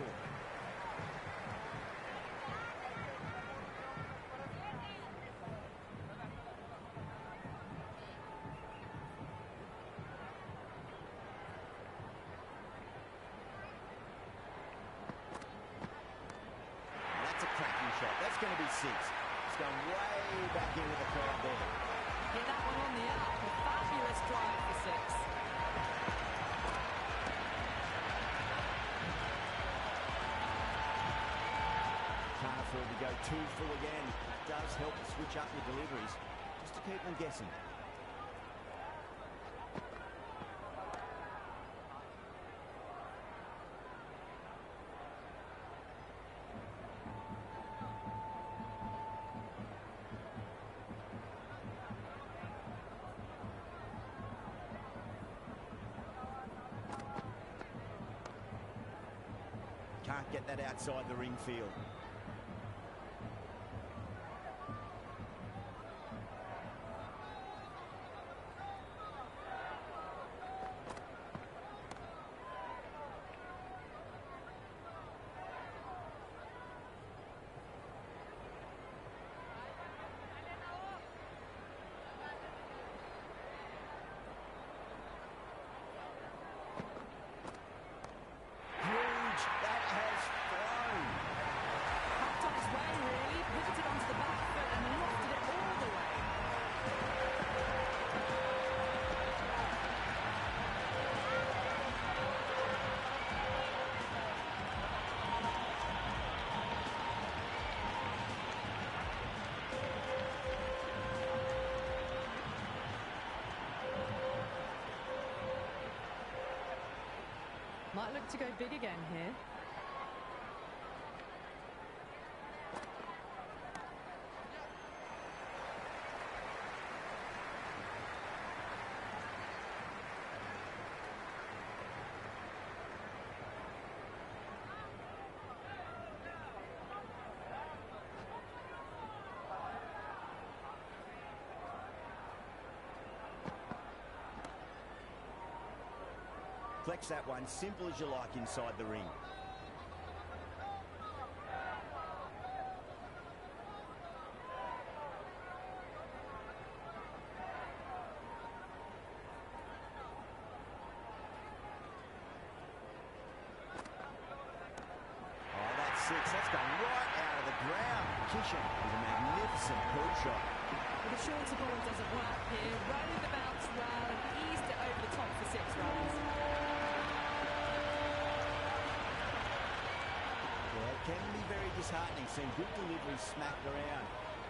That's a cracking shot. That's going to be 6. It's going way back into the crowd there. Hit that one on the up. A fabulous drive for 6. Can't afford to go too full again. It does help to switch up your deliveries, just to keep them guessing. Can't get that outside the ring field. Might look to go big again here. Flex that one, simple as you like inside the ring. Oh, that's 6. That's going right out of the ground. Kishan with a magnificent pull shot. Well, the shorter ball doesn't work here. Rode the bounce well and eased it over the top for 6 runs. Yeah, it can be very disheartening seeing good deliveries smacked around.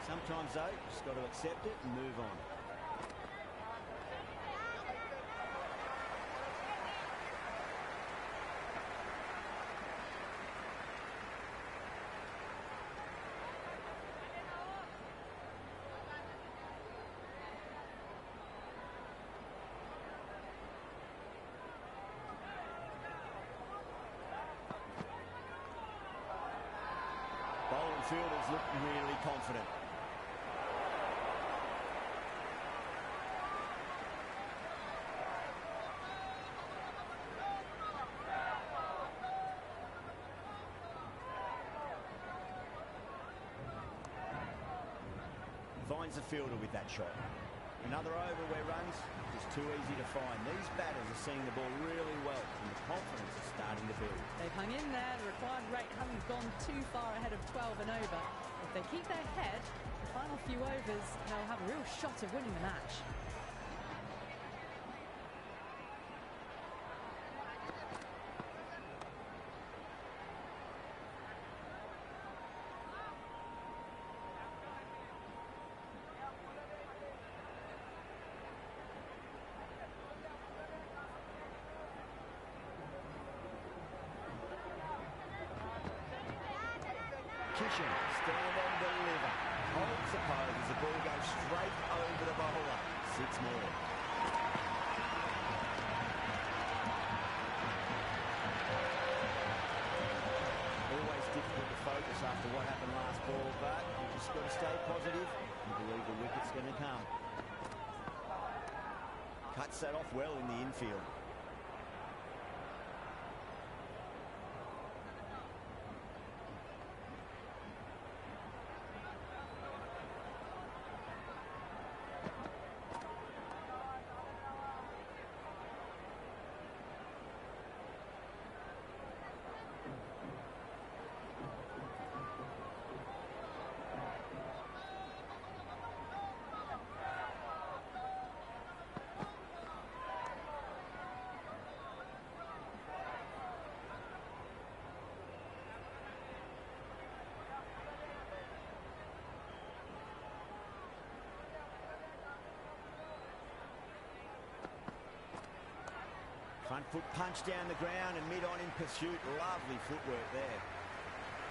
Sometimes, though, just got to accept it and move on. fielders look really confident. Finds the fielder with that shot. Another over where runs is too easy to find. These batters are seeing the ball really well, and the confidence is starting to build. They've hung in there. The required rate hasn't gone too far ahead of 12 and over. If they keep their head, the final few overs, they'll have a real shot of winning the match. Stand and deliver. Holds the pose as the ball goes straight over the bowler. 6 more. Always difficult to focus after what happened last ball, but you just got to stay positive and believe the wicket's going to come. Cuts that off well in the infield. Front foot punch down the ground and mid-on in pursuit. Lovely footwork there.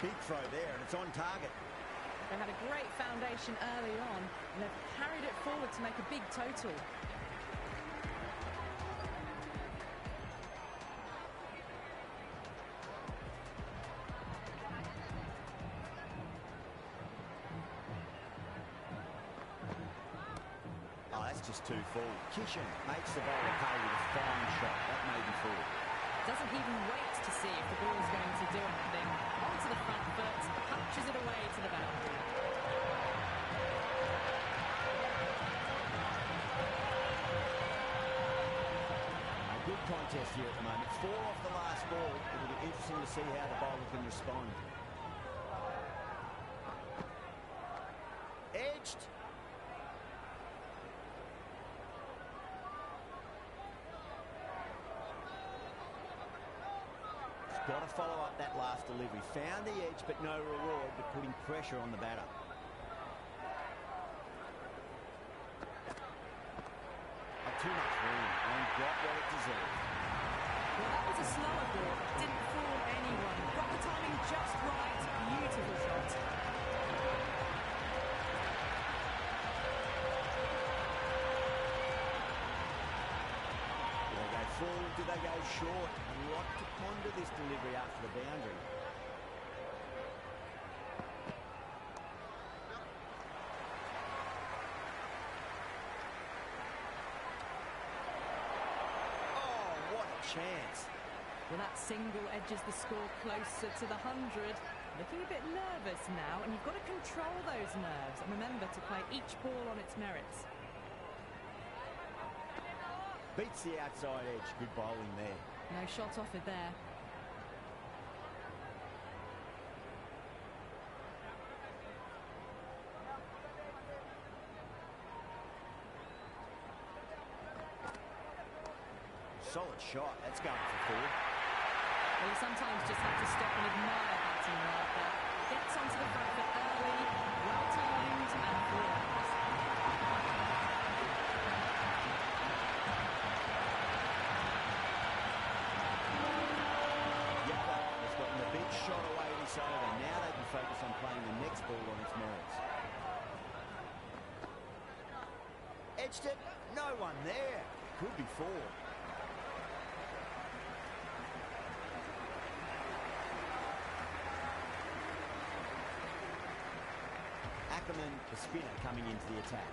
Big throw there, and it's on target. They had a great foundation early on, and they've carried it forward to make a big total. Just too full. Kishan makes the bowler pay with a fine shot. That may be full. Doesn't even wait to see if the ball's going to do anything. Onto the front foot, punches it away to the boundary. A good contest here at the moment. 4 off the last ball. It'll be interesting to see how the bowler can respond. Edged. Got to follow up that last delivery. Found the edge, but no reward, but putting pressure on the batter. Too much room and got what it deserved. Well, that was a slower ball. Didn't fool anyone. Got the timing just right. Beautiful shot. Do they go full? Do they go short? A lot to ponder this delivery after the boundary. Oh, what a chance. Well, that single edges the score closer to the 100. Looking a bit nervous now, and you've got to control those nerves and remember to play each ball on its merits. Beats the outside edge. Good bowling there. No shot offered there. Solid shot. That's going for 4. Well, you sometimes just have to stop and admire batting like that. Gets onto the front foot early, well timed and brilliant. Has gotten a big shot away this over. Now they can focus on playing the next ball on its merits. Edged it. No one there. Could be 4. Ackerman, the spinner, coming into the attack.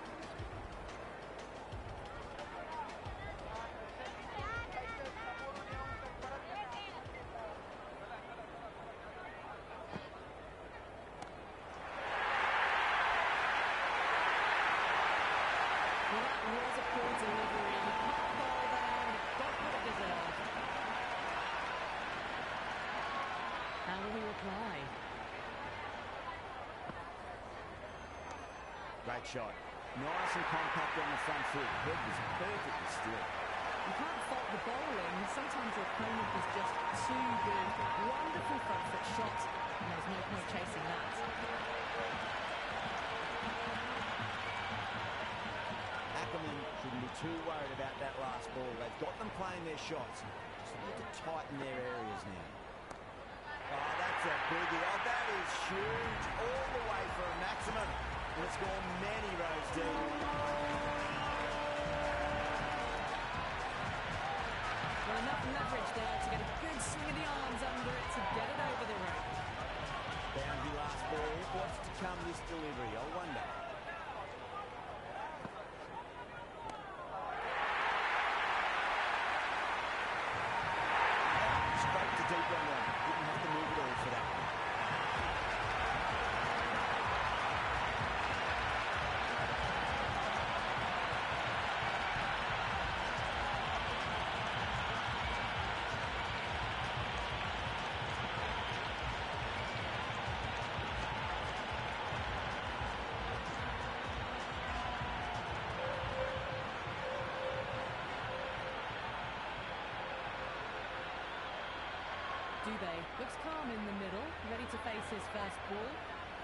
Great shot. Nice and compact on the front foot. Head was perfectly still. You can't fault the bowling. Sometimes your opponent is just too good. Wonderful front foot shot, and there's no point chasing that. Ackerman shouldn't be too worried about that last ball. They've got them playing their shots. Just need to tighten their areas now. Oh, that's a biggie. Oh, that is huge. All the way for a maximum. And it's gone many rows deep. Well, enough leverage there to get a good swing of the arms under it to get it over the rope. Boundary last ball. What's to come this delivery? I wonder. Straight to deep run one. Didn't have to move it all for that one. Dubé looks calm in the middle, ready to face his first ball.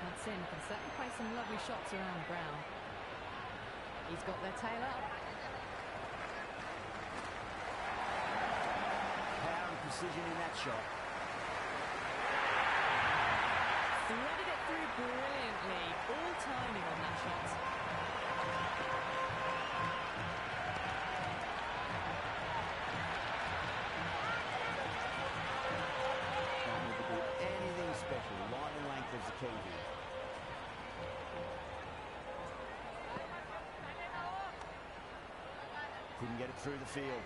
That's in, can certainly play some lovely shots around the ground. He's got their tail up. Power and precision in that shot. Threaded it through brilliantly. All timing on that shot. Line and length is the key here. Couldn't get it through the field.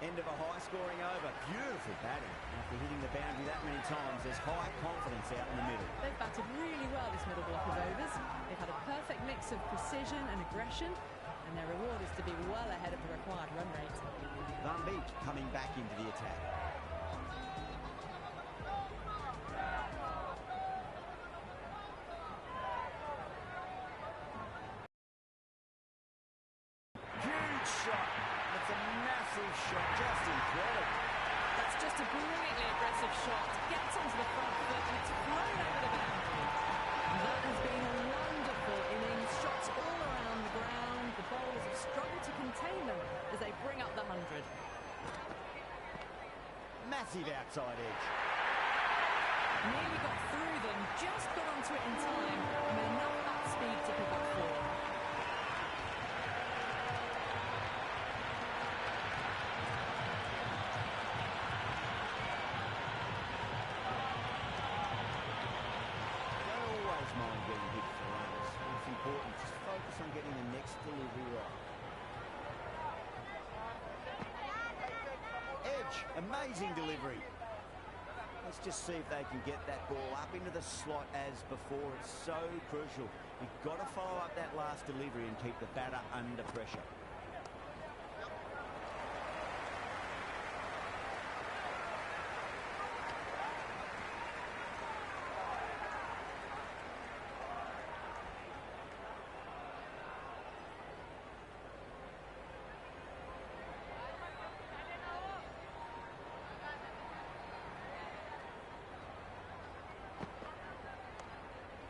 End of a high-scoring over. Beautiful batting. After hitting the boundary that many times, there's high confidence out in the middle. They've batted really well this middle block of overs. They've had a perfect mix of precision and aggression, and their reward is to be well ahead of the required run rate. Van Beek coming back into the attack. Shot. That's a massive shot, just incredible. That's just a brilliantly aggressive shot. Gets onto the front foot and it's flown over the boundary. That has been a wonderful innings. Shots all around the ground. The bowlers have struggled to contain them as they bring up the 100. Massive outside edge. Nearly got through them, just got onto it in time, and enough up speed to pick up 4. Mind getting hit for runners. It's important. Just focus on getting the next delivery right. Edge, amazing delivery. Let's just see if they can get that ball up into the slot as before. It's so crucial. You've got to follow up that last delivery and keep the batter under pressure.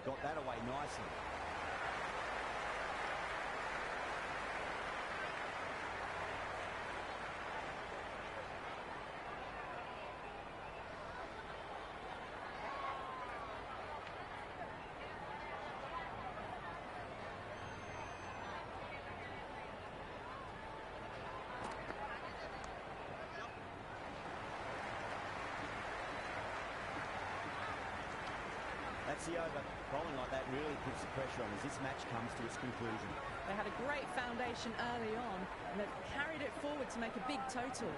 Got that away nicely. That's the over. Bowling like that really puts the pressure on as this match comes to its conclusion. They had a great foundation early on, and they've carried it forward to make a big total.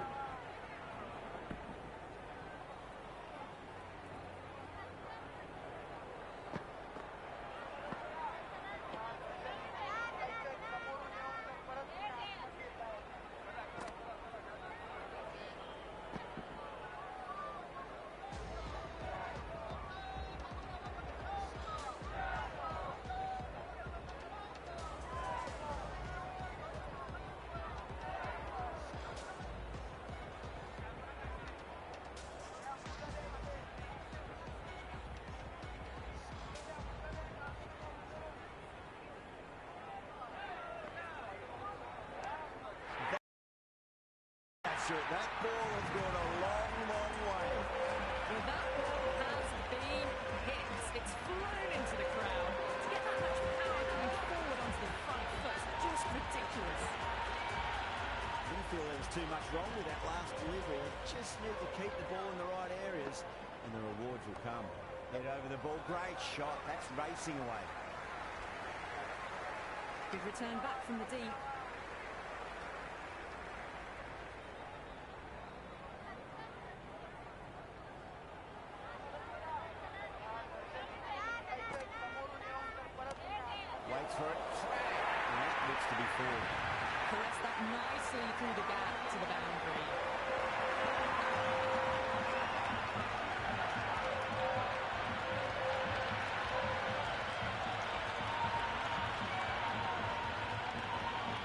That ball has gone a long, long way. Well, that ball has been hit. It's flown into the crowd. To get that much power coming forward onto the front foot, just ridiculous. Didn't feel there was too much wrong with that last delivery. Just need to keep the ball in the right areas, and the rewards will come. Head over the ball. Great shot. That's racing away. Good return back from the deep. Waits for it, and that looks to be forward. Caress that nicely through the gap to the boundary.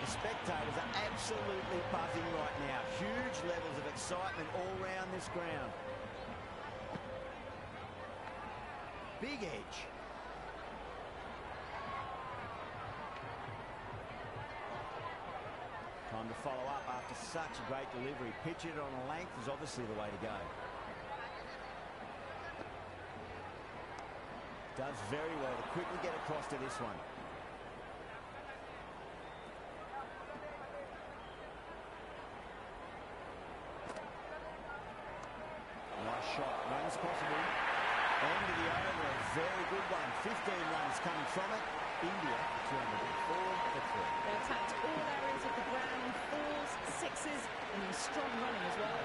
The spectators are absolutely buzzing right now. Huge levels of excitement all round this ground. Big edge. Time to follow up after such a great delivery. Pitch it on a length is obviously the way to go. Does very well to quickly get across to this one. Nice shot. Runs possible. End of the over. A very good one. 15 runs coming from it. India 204 for 3. They attacked all areas of the ground, fours, sixes, and then strong running as well.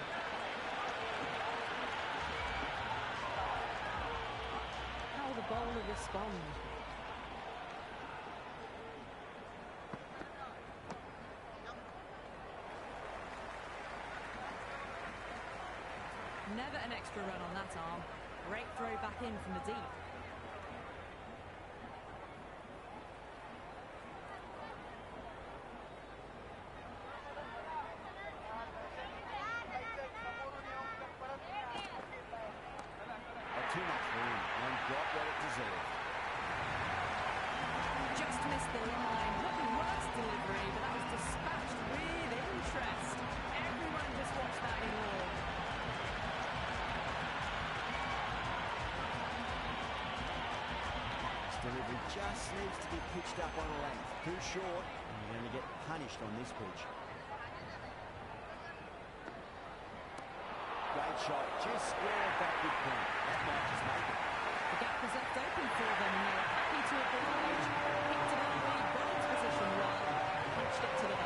How will the bowler respond? Never an extra run on that arm. Great throw back in from the deep. Too much room and got what it deserved. Just missed the line. Not the worst delivery, but that was dispatched with interest. Everyone just watched that in awe. This delivery just needs to be pitched up on a length. Too short, and you're going to get punished on this pitch. Great shot, just square back with point. That might just make it. The gap was left open for them, and they were happy to oblige. Picked it early, got into position well, punched it to the back.